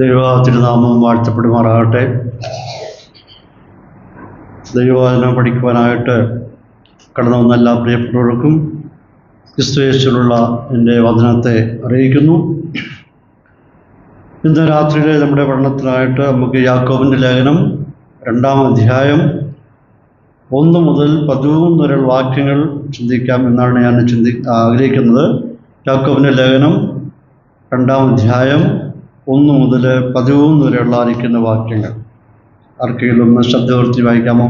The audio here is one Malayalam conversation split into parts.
ദൈവ തിരുനാമം വാഴ്ത്തപ്പെടുമാറാകട്ടെ. ദൈവവചനം പഠിക്കുവാനായിട്ട് കടന്നു വന്ന എല്ലാ പ്രിയപ്പെട്ടവർക്കും ക്രിസ്തുയേശുവിലുള്ള എൻ്റെ വചനത്തെ അറിയിക്കുന്നു. ഇന്ന് രാത്രിയിലെ നമ്മുടെ പഠനത്തിനായിട്ട് നമുക്ക് യാക്കോബിൻ്റെ ലേഖനം 2-ാം അധ്യായം 1 മുതൽ 13 വരെയുള്ള വാക്യങ്ങൾ ചിന്തിക്കാം എന്നാണ് ഞാൻ ആഗ്രഹിക്കുന്നത്. യാക്കോബിൻ്റെ ലേഖനം 2-ാം അധ്യായം 1 മുതൽ 13 വരെയുള്ള ആയിരിക്കുന്ന വാക്യങ്ങൾ ആർക്കെങ്കിലും ഒന്ന് ശബ്ദവൃത്തി വായിക്കാമോ?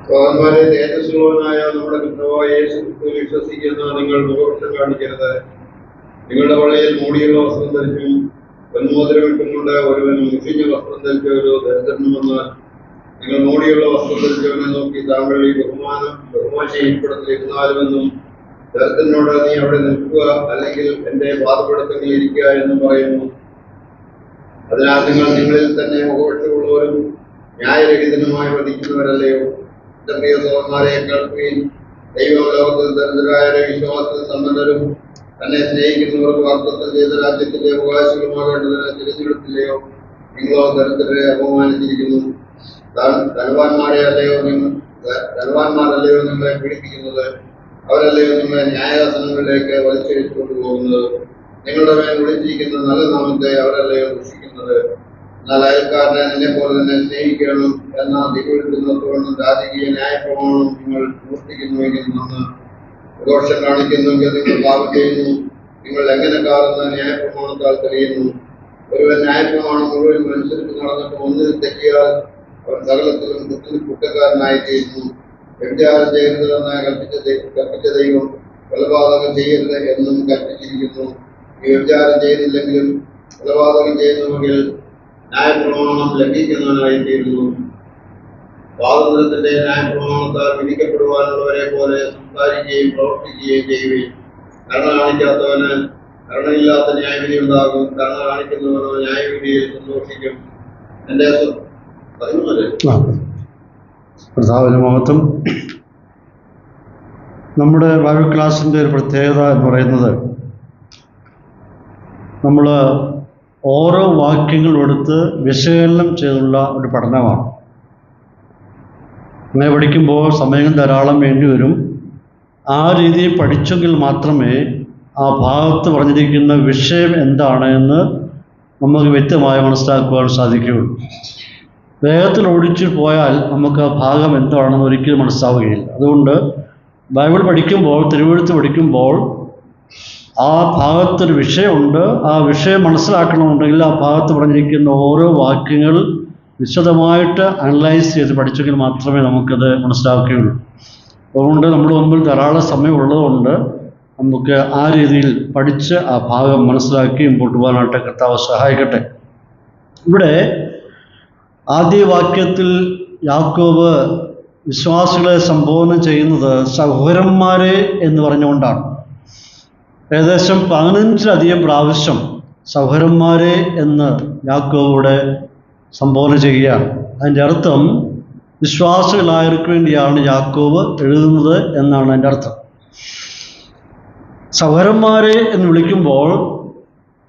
സഹോദരന്മാരെ, തേജസ്സുള്ളവനായ നമ്മുടെ കർത്താവായ യേശു ക്രിസ്തുവിൽ വിശ്വസിക്കുന്ന നിങ്ങൾ മുഖപക്ഷം കാണിക്കരുത്. നിങ്ങളുടെ പള്ളിയിൽ മൂടിയുള്ള വസ്ത്രം ധരിച്ചും പൊന്മോതിരമിട്ടുകൊണ്ട് ഒരുവൻ മുഷിഞ്ഞ വസ്ത്രം ധരിച്ച ഒരു ദരിദ്രനുമെന്ന് നിങ്ങൾ മൂടിയുള്ള വസ്ത്രം ധരിച്ചവനെ നോക്കി താങ്കൾ ഈ ബഹുമാനപ്പെടുത്തിയിരുന്നാലുമെന്നും ദരിദ്രനോട് നീ അവിടെ നിൽക്കുക, അല്ലെങ്കിൽ എന്റെ പാദപീഠത്തിൽ ഇരിക്കുക എന്നും പറയുന്നു. അതിനാൽ നിങ്ങൾ നിങ്ങളിൽ തന്നെ മുഖപക്ഷമുള്ളവരും ന്യായരഹിതനുമായി വധിക്കുന്നവരല്ലയോ? പ്രിയ സഹോദരന്മാരെ, കേൾക്കുകയും ദൈവം ലോകത്തിൽ ദരിദ്രരായ വിശ്വാസത്തിൽ സമ്പന്നരും തന്നെ സ്നേഹിക്കുന്നവർക്ക് വാഗ്ദത്തം ചെയ്ത രാജ്യത്തിന്റെ അവകാശികളുമാകേണ്ടതിനെ തിരഞ്ഞെടുത്തില്ലയോ? നിങ്ങളോ ദരിദ്രരെ അപമാനിച്ചിരിക്കുന്നു. ധനവാന്മാരല്ലയോ നിങ്ങളെ പീഡിപ്പിക്കുന്നത്? അവരല്ലയോ നിങ്ങളെ ന്യായാസനങ്ങളിലേക്ക് വലിച്ചഴിച്ചു കൊണ്ടുപോകുന്നത്? നിങ്ങളുടെ മേൽ വിളിച്ചിരിക്കുന്ന നല്ല നാമത്തെ അവരല്ലയോ ദുഷിക്കുന്നത്? എന്നാൽ അയൽക്കാരനെ നിന്നെ പോലെ തന്നെ സ്നേഹിക്കണം എന്ന ദിവിടുന്നതോടും രാജകീയ ന്യായപ്രമാണം നിങ്ങൾ അനുഷ്ഠിക്കുന്നുവെങ്കിൽ നിന്ന് ദോഷം കാണിക്കുന്നുവെങ്കിൽ നിങ്ങൾ പാപം ചെയ്യുന്നു. നിങ്ങൾ എങ്ങനെക്കാരെന്ന് ന്യായപ്രമാണത്താൽ തെളിയുന്നു. ഒരുവൻ ന്യായപ്രമാണം മുഴുവൻ അനുസരിച്ച് നടന്നിട്ട് ഒന്നിൽ തെറ്റിയാൽ അവൻ സകലത്തിലും കുറ്റക്കാരനായി തീരുന്നു. വ്യഭിചാരം ചെയ്യരുതെന്ന് കൽപ്പിച്ച ദൈവം കൊലപാതകം ചെയ്യരുത് എന്നും കൽപ്പിച്ചിരിക്കുന്നു. ഈ വ്യഭിചാരം ചെയ്യുന്നില്ലെങ്കിലും കൊലപാതകം ചെയ്യുന്നുവെങ്കിൽ ന്യായപ്രമാണം ലംഘിക്കുന്നവനായി തീരുന്നു. സ്വാതന്ത്ര്യത്തിന്റെ ന്യായപ്രമാണത്താൽ വിധിക്കപ്പെടുവാനുള്ളവരെ പോലെ സംസാരിക്കുകയും പ്രവർത്തിക്കുകയും ചെയ്യുകയും കരുണ കാണിക്കാത്തവന് കരുണയില്ലാത്ത ന്യായവിധി ഉണ്ടാകും. കരുണ കാണിക്കുന്നവനോ ന്യായവിധിയിൽ സന്തോഷിക്കും. എന്റെ 13 കർത്താവിന് മഹത്വം. നമ്മുടെ ബൈബിൾ ക്ലാസ്സിൻ്റെ ഒരു പ്രത്യേകത എന്ന് പറയുന്നത് നമ്മൾ ഓരോ വാക്യങ്ങളും എടുത്ത് വിശകലനം ചെയ്തുള്ള ഒരു പഠനമാണ്. അങ്ങനെ പഠിക്കുമ്പോൾ സമയം ധാരാളം വേണ്ടി വരും. ആ രീതിയിൽ പഠിച്ചെങ്കിൽ മാത്രമേ ആ ഭാഗത്ത് പറഞ്ഞിരിക്കുന്ന വിഷയം എന്താണ് എന്ന് നമുക്ക് വ്യക്തമായി മനസ്സിലാക്കുവാൻ സാധിക്കുകയുള്ളൂ. വേഗത്തിൽ ഓടിച്ചു പോയാൽ നമുക്ക് ആ ഭാഗം എന്താണെന്ന് ഒരിക്കലും മനസ്സിലാവുകയില്ല. അതുകൊണ്ട് ബൈബിൾ പഠിക്കുമ്പോൾ, തിരുവെഴുത്ത് പഠിക്കുമ്പോൾ ആ ഭാഗത്തൊരു വിഷയമുണ്ട്. ആ വിഷയം മനസ്സിലാക്കണമെന്നുണ്ടെങ്കിൽ ആ ഭാഗത്ത് പറഞ്ഞിരിക്കുന്ന ഓരോ വാക്യങ്ങൾ വിശദമായിട്ട് അനലൈസ് ചെയ്ത് പഠിച്ചെങ്കിൽ മാത്രമേ നമുക്കത് മനസ്സിലാക്കുകയുള്ളൂ. അതുകൊണ്ട് നമ്മുടെ മുമ്പിൽ ധാരാളം സമയമുള്ളതുകൊണ്ട് നമുക്ക് ആ രീതിയിൽ പഠിച്ച് ആ ഭാഗം മനസ്സിലാക്കി മുമ്പോട്ട് പോകാനായിട്ട് കർത്താവ് സഹായിക്കട്ടെ. ഇവിടെ ആദ്യ വാക്യത്തിൽ യാക്കോബ് വിശ്വാസികളെ സംബോധന ചെയ്യുന്നത് സഹോദരന്മാരെ എന്ന് പറഞ്ഞുകൊണ്ടാണ്. ഏകദേശം 15-ലധികം പ്രാവശ്യം സഹോദരന്മാരെ എന്ന് യാക്കോബിവിടെ സംബോധന ചെയ്യുകയാണ്. അതിൻ്റെ അർത്ഥം വിശ്വാസികളായവർക്ക് വേണ്ടിയാണ് യാക്കോബ് എഴുതുന്നത് എന്നാണ് അതിൻ്റെ അർത്ഥം. സഹോദരന്മാരെ എന്ന് വിളിക്കുമ്പോൾ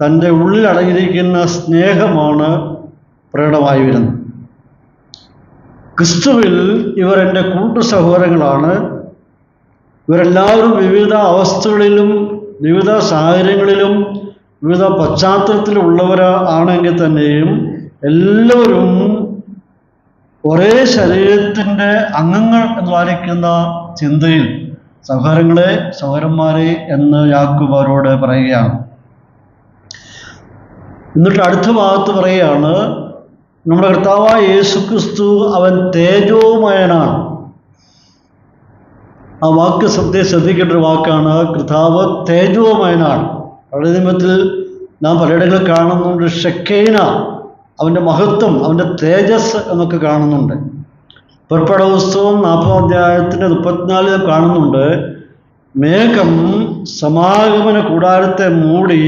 തൻ്റെ ഉള്ളിൽ അടങ്ങിയിരിക്കുന്ന സ്നേഹമാണ് പ്രകടമായി വരുന്നത്. ക്രിസ്തുവിൽ ഇവർ എൻ്റെ കൂട്ടു സഹോദരങ്ങളാണ്. ഇവരെല്ലാവരും വിവിധ അവസ്ഥകളിലും വിവിധ സാഹചര്യങ്ങളിലും വിവിധ പശ്ചാത്തലത്തിലുള്ളവരാണെങ്കിൽ തന്നെയും എല്ലാവരും ഒരേ ശരീരത്തിൻ്റെ അംഗങ്ങൾ എന്ന് പാലിക്കുന്ന ചിന്തയിൽ സഹോദരന്മാരെ എന്ന് യാക്കോബ് അവരോട് പറയുകയാണ്. എന്നിട്ട് അടുത്ത ഭാഗത്ത് പറയുകയാണ്, നമ്മുടെ കർത്താവായ യേശു ക്രിസ്തു അവൻ തേജോമയനാണ്. ആ വാക്ക് ശ്രദ്ധിക്കേണ്ട ഒരു വാക്കാണ്. കർത്താവ് തേജോമയനാണ്. പഴയ നിയമത്തിൽ നാം പലയിടങ്ങളിൽ കാണുന്നുണ്ട് ഷെക്കൈന, അവൻ്റെ മഹത്വം, അവൻ്റെ തേജസ് എന്നൊക്കെ കാണുന്നുണ്ട്. പുറപ്പാട് പുസ്തകം 40-ാം അധ്യായത്തിൻ്റെ 34 കാണുന്നുണ്ട്. മേഘം സമാഗമന കൂടാരത്തെ മൂടി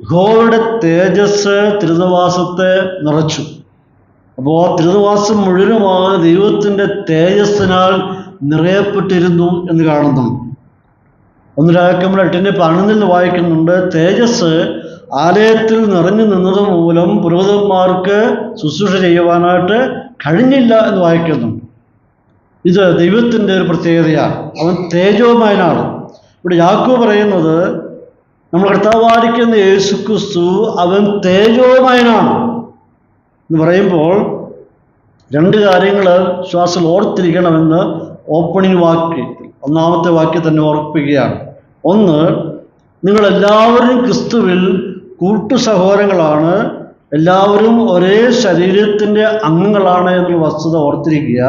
യഹോവയുടെ തേജസ് തിരുനിവാസത്തെ നിറച്ചു. അപ്പോൾ തിരുനിവാസം മുഴുവനുമായ ദൈവത്തിൻ്റെ തേജസ്സിനാൽ നിറയപ്പെട്ടിരുന്നു എന്ന് കാണുന്നുണ്ട്. 1 രാജാക്കന്മാർ 8:11 വായിക്കുന്നുണ്ട്, തേജസ് ആലയത്തിൽ നിറഞ്ഞു നിന്നത് മൂലം പുരോഹിതന്മാർക്ക് ശുശ്രൂഷ ചെയ്യുവാനായിട്ട് കഴിഞ്ഞില്ല എന്ന് വായിക്കുന്നുണ്ട്. ഇത് ദൈവത്തിൻ്റെ ഒരു പ്രത്യേകതയാണ്. അവൻ തേജോമയനാണ്. ഇവിടെ യാക്കോബ് പറയുന്നത്, നമ്മൾ കർത്താവായിരിക്കുന്ന യേശുക്രിസ്തു അവൻ തേജോമയനാണ് എന്ന് പറയുമ്പോൾ 2 കാര്യങ്ങൾ ശ്വാസം ഓർത്തിരിക്കണമെന്ന് ഓപ്പണിംഗ് വാക്യം 1-ാമത്തെ വാക്യം തന്നെ ഓർപ്പിക്കുകയാണ്. ഒന്ന്, നിങ്ങളെല്ലാവരും ക്രിസ്തുവിൽ കൂട്ടു സഹോദരങ്ങളാണ്, എല്ലാവരും ഒരേ ശരീരത്തിൻ്റെ അംഗങ്ങളാണ് എന്നുള്ള വസ്തുത ഓർത്തിരിക്കുക.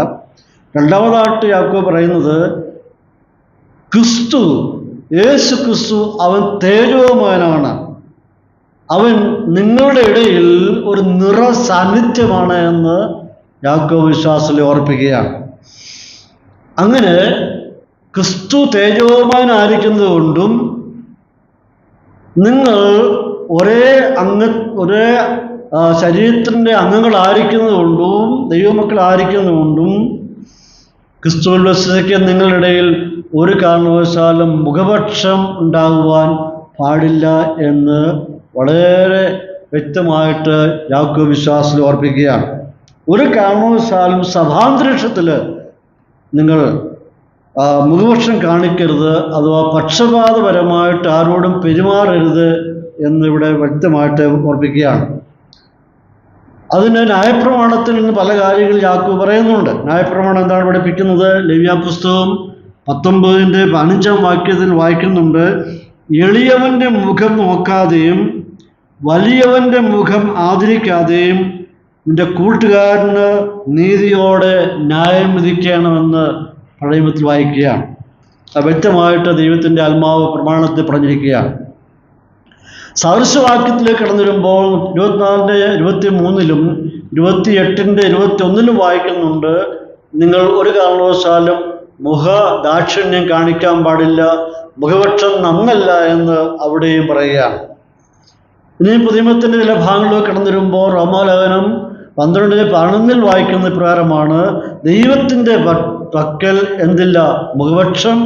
രണ്ടാമതായിട്ട് യാക്കോബ് പറയുന്നത്, ക്രിസ്തു യേശു ക്രിസ്തു അവൻ തേജോമയനാണ്, അവൻ നിങ്ങളുടെ ഇടയിൽ ഒരു നിറ സാന്നിധ്യമാണ് എന്ന് യാക്കോബ് വിശ്വാസത്തിൽ ഓർപ്പിക്കുകയാണ്. അങ്ങനെ ക്രിസ്തു തേജോമയനായിരിക്കുന്നത് കൊണ്ടും നിങ്ങൾ ഒരേ ശരീരത്തിൻ്റെ അംഗങ്ങളായിരിക്കുന്നത് കൊണ്ടും ദൈവമക്കളായിരിക്കുന്നത് കൊണ്ടും ക്രിസ്തുവിൽ വിശ്വസിക്കുന്ന നിങ്ങളുടെ ഇടയിൽ ഒരു കാരണവശാലും മുഖപക്ഷം ഉണ്ടാകുവാൻ പാടില്ല എന്ന് വളരെ വ്യക്തമായിട്ട് യാക്കോബ് വിശ്വാസത്തിൽ ഓർപ്പിക്കുകയാണ്. ഒരു കാരണവശാലും സഭാന്തരീക്ഷത്തിൽ നിങ്ങൾ മുഖപക്ഷം കാണിക്കരുത്, അഥവാ പക്ഷപാതപരമായിട്ട് ആരോടും പെരുമാറരുത് എന്നിവിടെ വ്യക്തമായിട്ട് ഓർപ്പിക്കുകയാണ്. അതിന് ന്യായപ്രമാണത്തിൽ നിന്ന് പല കാര്യങ്ങൾ യാക്കോബ് പറയുന്നുണ്ട്. ന്യായപ്രമാണം എന്താണ് പഠിപ്പിക്കുന്നത്? ലേവ്യാപുസ്തകം 19:15 വാക്യത്തിൽ വായിക്കുന്നുണ്ട്, എളിയവൻ്റെ മുഖം നോക്കാതെയും വലിയവൻ്റെ മുഖം ആദരിക്കാതെയും നിന്റെ കൂട്ടുകാരന് നീതിയോടെ ന്യായം വിധിക്കണമെന്ന് പഴയമത്തിൽ വായിക്കുകയാണ്. വ്യക്തമായിട്ട് ദൈവത്തിൻ്റെ ആത്മാവ് പ്രമാണത്തെ പറഞ്ഞിരിക്കുകയാണ്. സാദൃശ്യവാക്യത്തിലേക്ക് കടന്നു വരുമ്പോൾ 24:23-ലും 28:21-ലും വായിക്കുന്നുണ്ട്, നിങ്ങൾ ഒരു കാരണവശാലും മുഖദാക്ഷിണ്യം കാണിക്കാൻ പാടില്ല, മുഖപക്ഷം നന്നല്ല എന്ന് അവിടെയും പറയുകയാണ്. ഇനി പുതിയമത്തിൻ്റെ ചില ഭാഗങ്ങളിലേക്ക് കടന്നു വരുമ്പോൾ റോമാലേഖനം 12:11 വായിക്കുന്ന പ്രകാരമാണ്, ദൈവത്തിൻ്റെ പക്കൽ എന്തില്ല? മുഖപക്ഷം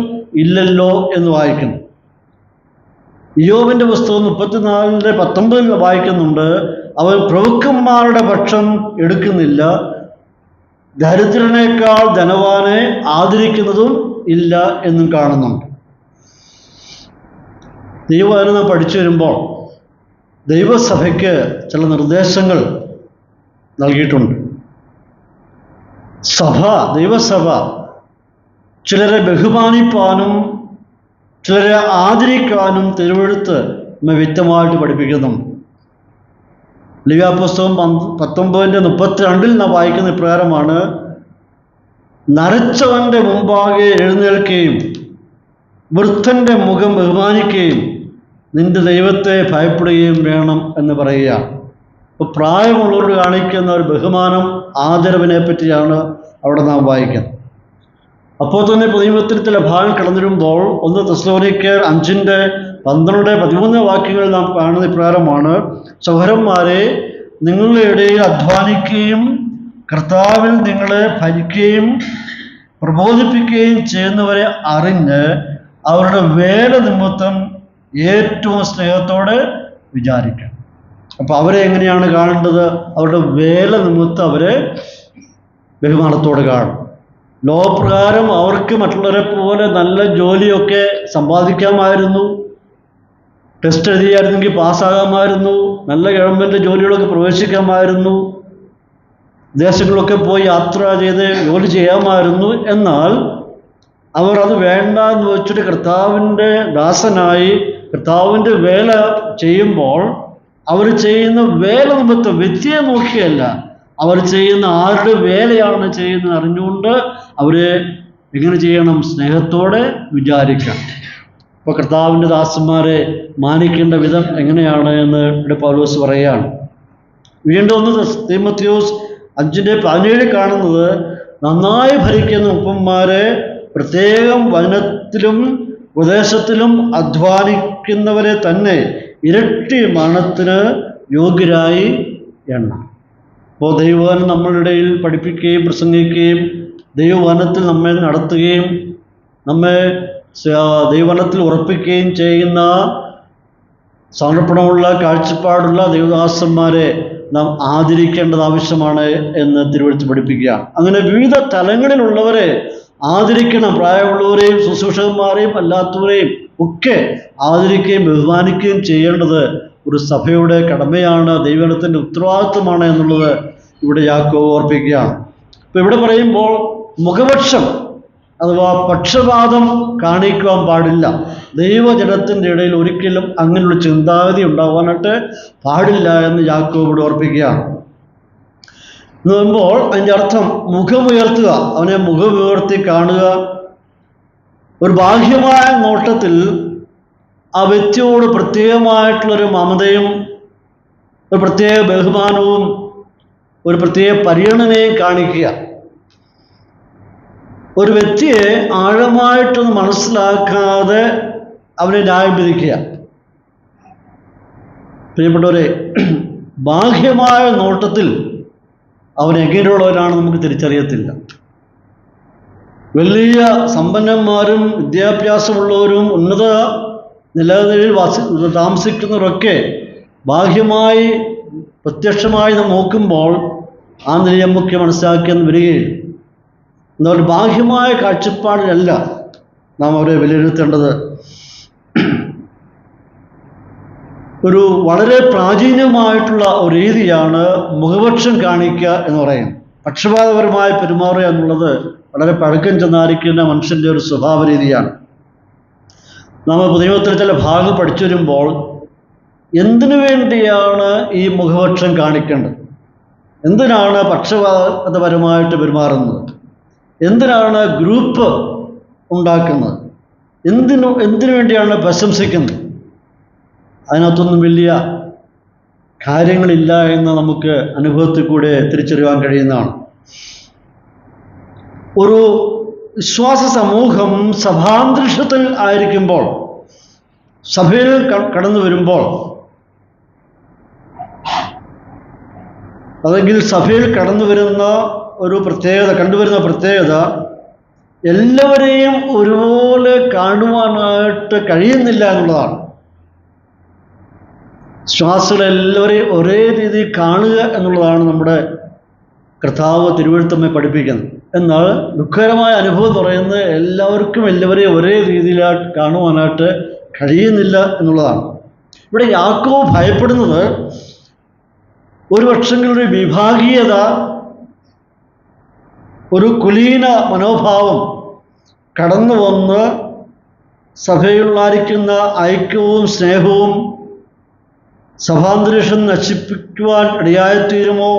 ഇല്ലല്ലോ എന്ന് വായിക്കുന്നു. ഇയ്യോബിൻ്റെ പുസ്തകം 34:19 വായിക്കുന്നുണ്ട്, അവൻ പ്രഭുക്കന്മാരുടെ പക്ഷം എടുക്കുന്നില്ല, ദരിദ്രനേക്കാൾ ധനവാനെ ആദരിക്കുന്നതും ഇല്ല എന്നും കാണുന്നുണ്ട്. ദൈവവചനം നാം പഠിച്ചു വരുമ്പോൾ ദൈവസഭയ്ക്ക് ചില നിർദ്ദേശങ്ങൾ നൽകിയിട്ടുണ്ട്. ദൈവസഭ ചിലരെ ബഹുമാനിപ്പാനും ചിലരെ ആദരിക്കാനും തിരുവെഴുത്ത് നമ്മെ വ്യക്തമായിട്ട് പഠിപ്പിക്കുന്നുണ്ട്. ലേവ്യാപുസ്തകം 19:32 നാം വായിക്കുന്ന ഇപ്രകാരമാണ്, നരച്ചവൻ്റെ മുമ്പാകെ എഴുന്നേൽക്കുകയും വൃദ്ധൻ്റെ മുഖം ബഹുമാനിക്കുകയും നിന്റെ ദൈവത്തെ ഭയപ്പെടുകയും വേണം എന്ന് പറയുകയാണ്. അപ്പോൾ പ്രായമുള്ളവരോട് കാണിക്കുന്ന ഒരു ബഹുമാനം, ആദരവിനെ പറ്റിയാണ് അവിടെ നാം വായിക്കുന്നത്. അപ്പോൾ തന്നെ പുതിയമത്തിൽ ചില ഭാഗം കടന്നിരുമ്പോൾ 1 തെസ്സലോനിക്കർ 5:12-13 വാക്യങ്ങൾ നാം കാണുന്ന ഇപ്രകാരമാണ്, സഹോദരന്മാരെ, നിങ്ങളുടെ ഇടയിൽ അധ്വാനിക്കുകയും കർത്താവിൽ നിങ്ങളെ ഭരിക്കുകയും പ്രബോധിപ്പിക്കുകയും ചെയ്യുന്നവരെ അറിഞ്ഞ് അവരുടെ വേല നിമിത്തം ഏറ്റവും സ്നേഹത്തോടെ വിചാരിക്കണം. അപ്പോൾ അവരെ എങ്ങനെയാണ് കാണേണ്ടത്? അവരുടെ വേല നിമിത്തം അവരെ ബഹുമാനത്തോടെ കാണും. ലോകപ്രകാരം അവർക്ക് മറ്റുള്ളവരെ പോലെ നല്ല ജോലിയൊക്കെ സമ്പാദിക്കാമായിരുന്നു, ടെസ്റ്റ് എഴുതിയായിരുന്നെങ്കിൽ പാസ്സാകാമായിരുന്നു, നല്ല ഗവൺമെൻറ് ജോലികളൊക്കെ പ്രവേശിക്കാമായിരുന്നു, ദേശങ്ങളിലൊക്കെ പോയി യാത്ര ചെയ്ത് ജോലി ചെയ്യാമായിരുന്നു. എന്നാൽ അവർ അത് വേണ്ട എന്ന് വെച്ചിട്ട് കർത്താവിൻ്റെ ദാസനായി കർത്താവിൻ്റെ വേല ചെയ്യുമ്പോൾ അവർ ചെയ്യുന്ന വേല നിമിത്തം വ്യക്തിയെ നോക്കിയല്ല, അവർ ചെയ്യുന്ന ആരുടെ വേലയാണ് ചെയ്യുന്നത് അറിഞ്ഞുകൊണ്ട് അവരെ എങ്ങനെ ചെയ്യണം? സ്നേഹത്തോടെ വിചാരിക്കണം. അപ്പോൾ കർത്താവിൻ്റെ ദാസന്മാരെ മാനിക്കേണ്ട വിധം എങ്ങനെയാണ് എന്ന് ഇവിടെ പൗലോസ് പറയുകയാണ്. വീണ്ടും 1 തീമോഥെയോസ് 5:17 കാണുന്നത്, നന്നായി ഭരിക്കുന്ന ഉപ്പന്മാരെ പ്രത്യേകം വചനത്തിലും ഉപദേശത്തിലും അധ്വാനിക്കുന്നവരെ തന്നെ ഇരട്ടി മരണത്തിന് യോഗ്യരായി എണ്ണണം. അപ്പോൾ ദൈവവചനം നമ്മളുടെ ഇടയിൽ പഠിപ്പിക്കുകയും പ്രസംഗിക്കുകയും ദൈവവചനത്തിൽ നമ്മെ നടത്തുകയും നമ്മെ ദൈവവചനത്തിൽ ഉറപ്പിക്കുകയും ചെയ്യുന്ന സമർപ്പണമുള്ള കാഴ്ചപ്പാടുള്ള ദൈവദാസന്മാരെ നാം ആദരിക്കേണ്ടത് ആവശ്യമാണ് എന്ന് തിരുവെഴുത്ത് പഠിപ്പിക്കുക. അങ്ങനെ വിവിധ തലങ്ങളിലുള്ളവരെ ആദരിക്കണം. പ്രായമുള്ളവരെയും ശുശ്രൂഷകന്മാരെയും അല്ലാത്തവരെയും ഒക്കെ ആദരിക്കുകയും ബഹുമാനിക്കുകയും ചെയ്യേണ്ടത് ഒരു സഭയുടെ കടമയാണ്, ദൈവജനത്തിൻ്റെ ഉത്തരവാദിത്വമാണ് എന്നുള്ളത് ഇവിടെ യാക്കോബ് ഓർപ്പിക്കുക. ഇപ്പം ഇവിടെ പറയുമ്പോൾ മുഖപക്ഷം അഥവാ പക്ഷപാതം കാണിക്കുവാൻ പാടില്ല. ദൈവജനത്തിൻ്റെ ഇടയിൽ ഒരിക്കലും അങ്ങനെയുള്ള ചിന്താഗതി ഉണ്ടാകാനായിട്ട് പാടില്ല എന്ന് യാക്കോബ് ഇവിടെ ഓർപ്പിക്കുക. എന്ന് പറയുമ്പോൾ അതിൻ്റെ അർത്ഥം മുഖമുയർത്തുക, അവനെ മുഖമുയർത്തി കാണുക. ഒരു ബാഹ്യമായ നോട്ടത്തിൽ ആ വ്യക്തിയോട് പ്രത്യേകമായിട്ടുള്ളൊരു മമതയും ഒരു പ്രത്യേക ബഹുമാനവും ഒരു പ്രത്യേക പരിഗണനയും കാണിക്കുക. ഒരു വ്യക്തിയെ ആഴമായിട്ടൊന്ന് മനസ്സിലാക്കാതെ അവനെ ന്യായം വിധിക്കുക. പ്രിയപ്പെട്ടവരെ, ബാഹ്യമായ നോട്ടത്തിൽ അവൻ എങ്ങനെയുള്ളവരാണ് നമുക്ക് തിരിച്ചറിയത്തില്ല. വലിയ സമ്പന്നന്മാരും വിദ്യാഭ്യാസമുള്ളവരും ഉന്നത നിലകളിൽ താമസിക്കുന്നവരൊക്കെ ബാഹ്യമായി പ്രത്യക്ഷമായി നാം നോക്കുമ്പോൾ ആ നില നമുക്ക് മനസ്സിലാക്കിയെന്ന് വരികയില്ല. എന്നാൽ ബാഹ്യമായ കാഴ്ചപ്പാടിലല്ല നാം അവരെ വിലയിരുത്തേണ്ടത്. ഒരു വളരെ പ്രാചീനമായിട്ടുള്ള ഒരു രീതിയാണ് മുഖപക്ഷം കാണിക്കുക എന്ന് പറയുന്നത്. പക്ഷപാതപരമായി പെരുമാറുക എന്നുള്ളത് വളരെ പഴക്കം ചെന്നായിരിക്കുന്ന മനുഷ്യൻ്റെ ഒരു സ്വഭാവ രീതിയാണ്. നമ്മൾ പുതിയമത്തിൽ ചില ഭാഗം പഠിച്ചു വരുമ്പോൾ എന്തിനു വേണ്ടിയാണ് ഈ മുഖപക്ഷം കാണിക്കേണ്ടത്, എന്തിനാണ് പക്ഷപാതപരമായിട്ട് പെരുമാറുന്നത്, എന്തിനാണ് ഗ്രൂപ്പ് ഉണ്ടാക്കുന്നത്, എന്തിനു വേണ്ടിയാണ് പ്രശംസിക്കുന്നത്, അതിനകത്തൊന്നും വലിയ കാര്യങ്ങളില്ല എന്ന് നമുക്ക് അനുഭവത്തിൽ കൂടെ തിരിച്ചറിയാൻ കഴിയുന്നതാണ്. ഒരു വിശ്വാസ സമൂഹം സഭാന്തരീക്ഷത്തിൽ ആയിരിക്കുമ്പോൾ, സഭയിൽ കടന്നു വരുമ്പോൾ, അല്ലെങ്കിൽ സഭയിൽ കണ്ടുവരുന്ന പ്രത്യേകത എല്ലാവരെയും ഒരുപോലെ കാണുവാനായിട്ട് കഴിയുന്നില്ല എന്നുള്ളതാണ്. വിശ്വാസികളെല്ലാവരെയും ഒരേ രീതിയിൽ കാണുക എന്നുള്ളതാണ് നമ്മുടെ കർത്താവ് തിരുവെഴുത്തമ്മയെ പഠിപ്പിക്കുന്നത്. എന്നാൽ ദുഃഖകരമായ അനുഭവം പറയുന്നത് എല്ലാവരെയും ഒരേ രീതിയിലായിട്ട് കാണുവാനായിട്ട് കഴിയുന്നില്ല എന്നുള്ളതാണ്. ഇവിടെ യാക്കോബ് ഭയപ്പെടുന്നത് ഒരു പക്ഷെങ്കിലൊരു വിഭാഗീയത, ഒരു കുലീന മനോഭാവം കടന്നു വന്ന് സഭയിലുള്ളായിരിക്കുന്ന ഐക്യവും സ്നേഹവും സഭാന്തരീക്ഷം നശിപ്പിക്കുവാൻ ഇടയായിത്തീരുമോ,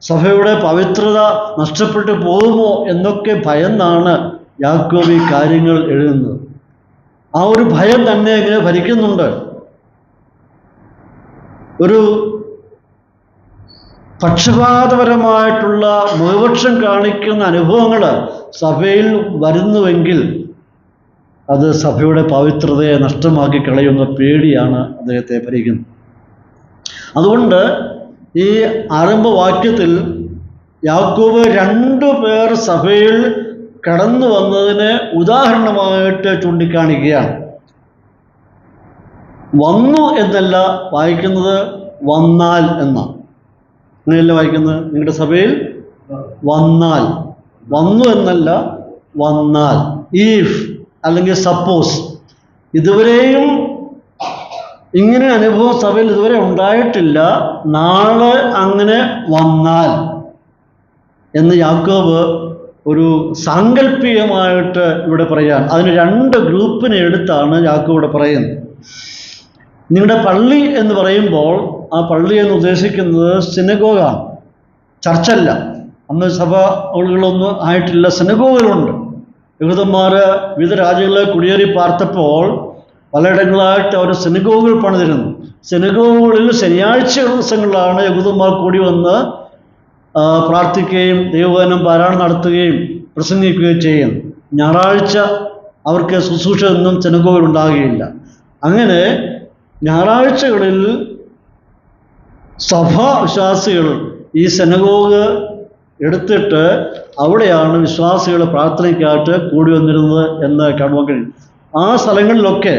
സഭയുടെ പവിത്രത നഷ്ടപ്പെട്ടു പോകുമോ എന്നൊക്കെ ഭയന്നാണ് യാക്കോബ് ഈ കാര്യങ്ങൾ എഴുതുന്നത്. ആ ഒരു ഭയം തന്നെ ഇങ്ങനെ ഭരിക്കുന്നുണ്ട്. ഒരു പക്ഷപാതപരമായിട്ടുള്ള മുഖപക്ഷം കാണിക്കുന്ന അനുഭവങ്ങൾ സഭയിൽ വരുന്നുവെങ്കിൽ അത് സഭയുടെ പവിത്രതയെ നഷ്ടമാക്കി കളയുന്ന പേടിയാണ് അദ്ദേഹത്തെ ഭരിക്കുന്നത്. അതുകൊണ്ട് ഈ ആരംഭവാക്യത്തിൽ യാക്കോബ് 2 പേർ സഭയിൽ കടന്നു വന്നതിന് ഉദാഹരണമായിട്ട് ചൂണ്ടിക്കാണിക്കുകയാണ്. വന്നു എന്നല്ല വായിക്കുന്നത്, വന്നാൽ എന്നാണ്. അങ്ങനെയല്ല വായിക്കുന്നത്. നിങ്ങളുടെ സഭയിൽ വന്നാൽ, വന്നു എന്നല്ല, വന്നാൽ. ഈഫ് അല്ലെങ്കിൽ സപ്പോസ്, ഇതുവരെയും ഇങ്ങനെ അനുഭവം സഭയിൽ ഇതുവരെ ഉണ്ടായിട്ടില്ല, നാളെ അങ്ങനെ വന്നാൽ എന്ന് യാക്കോബ് ഒരു സാങ്കല്പികമായിട്ട് ഇവിടെ പറയുകയാണ്. അതിന് 2 ഗ്രൂപ്പിനെ എടുത്താണ് യാക്കോബ് ഇവിടെ പറയുന്നത്. നിങ്ങളുടെ പള്ളി എന്ന് പറയുമ്പോൾ ആ പള്ളി എന്ന് ഉദ്ദേശിക്കുന്നത് സിനഗോഗാണ്, ചർച്ചല്ല. അന്ന് സഭകളൊന്നും ആയിട്ടില്ല, സിനഗോഗുകളുണ്ട്. യഹൂദന്മാർ വിവിധ രാജ്യങ്ങളിൽ കുടിയേറി പാർത്തപ്പോൾ പലയിടങ്ങളായിട്ട് അവർ സിനഗോഗുകൾ പണിതിരുന്നു. സിനഗോഗുകളിൽ ശനിയാഴ്ച ദിവസങ്ങളിലാണ് യഹൂദന്മാർ കൂടി വന്ന് പ്രാർത്ഥിക്കുകയും ദൈവവചനം പാരായണം നടത്തുകയും പ്രസംഗിക്കുകയും ചെയ്യുന്നു. ഞായറാഴ്ച അവർക്ക് ശുശ്രൂഷ ഒന്നും സിനഗോഗിൽ ഉണ്ടാകുകയില്ല. അങ്ങനെ ഞായറാഴ്ചകളിൽ സഭാ വിശ്വാസികൾ ഈ സിനഗോഗ് എടുത്തിട്ട് അവിടെയാണ് വിശ്വാസികൾ പ്രാർത്ഥനയ്ക്കായിട്ട് കൂടി വന്നിരുന്നത് എന്ന് കാണുവാൻ കഴിയും. ആ സ്ഥലങ്ങളിലൊക്കെ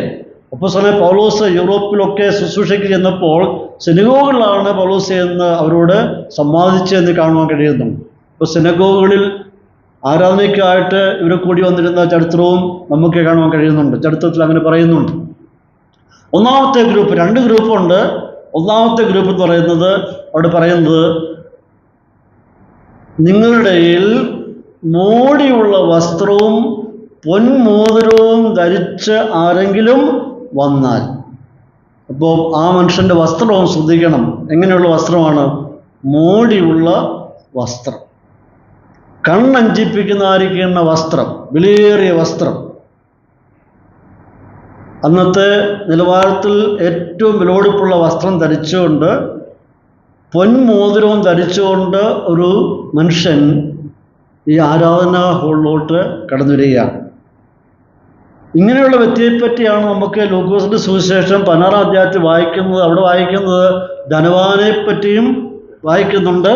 അപ്പോസ്തലനായ പൗലോസ് യൂറോപ്പിലൊക്കെ ശുശ്രൂഷയ്ക്ക് ചെന്നപ്പോൾ സിനഗോഗുകളിലാണ് പൗലോസ് എന്ന് അവരോട് സംവാദിച്ചതെന്ന് കാണുവാൻ കഴിയുന്നുണ്ട്. ഇപ്പോൾ സിനഗോഗുകളിൽ ആരാധനയ്ക്കായിട്ട് ഇവർ കൂടി വന്നിരുന്ന ചരിത്രവും നമുക്ക് കാണുവാൻ കഴിയുന്നുണ്ട്. ചരിത്രത്തിൽ അങ്ങനെ പറയുന്നുണ്ട്. ഒന്നാമത്തെ ഗ്രൂപ്പ്, 2 ഗ്രൂപ്പുണ്ട്. ഒന്നാമത്തെ ഗ്രൂപ്പ് എന്ന് പറയുന്നത് അവിടെ പറയുന്നത്, നിങ്ങളുടെ മോടിയുള്ള വസ്ത്രവും പൊന്മോതിരവും ധരിച്ച് ആരെങ്കിലും വന്നാൽ, അപ്പോൾ ആ മനുഷ്യൻ്റെ വസ്ത്രവും ശ്രദ്ധിക്കണം. എങ്ങനെയുള്ള വസ്ത്രമാണ്? മോടിയുള്ള വസ്ത്രം, കണ്ണഞ്ചിപ്പിക്കുന്നതായിരിക്കുന്ന വസ്ത്രം, വിലയേറിയ വസ്ത്രം. അന്നത്തെ നിലവാരത്തിൽ ഏറ്റവും വിലപിടിപ്പുള്ള വസ്ത്രം ധരിച്ചുകൊണ്ട് പൊന്മോതിരവും ധരിച്ചുകൊണ്ട് ഒരു മനുഷ്യൻ ഈ ആരാധനാ ഹാളിലോട്ട് കടന്നു വരികയാണ്. ഇങ്ങനെയുള്ള വ്യക്തിയെപ്പറ്റിയാണ് നമുക്ക് ലൂക്കോസിൻ്റെ സുവിശേഷം 16-ാം അധ്യായത്തിൽ വായിക്കുന്നത്. അവിടെ വായിക്കുന്നത് ധനവാനെ പറ്റിയും വായിക്കുന്നുണ്ട്,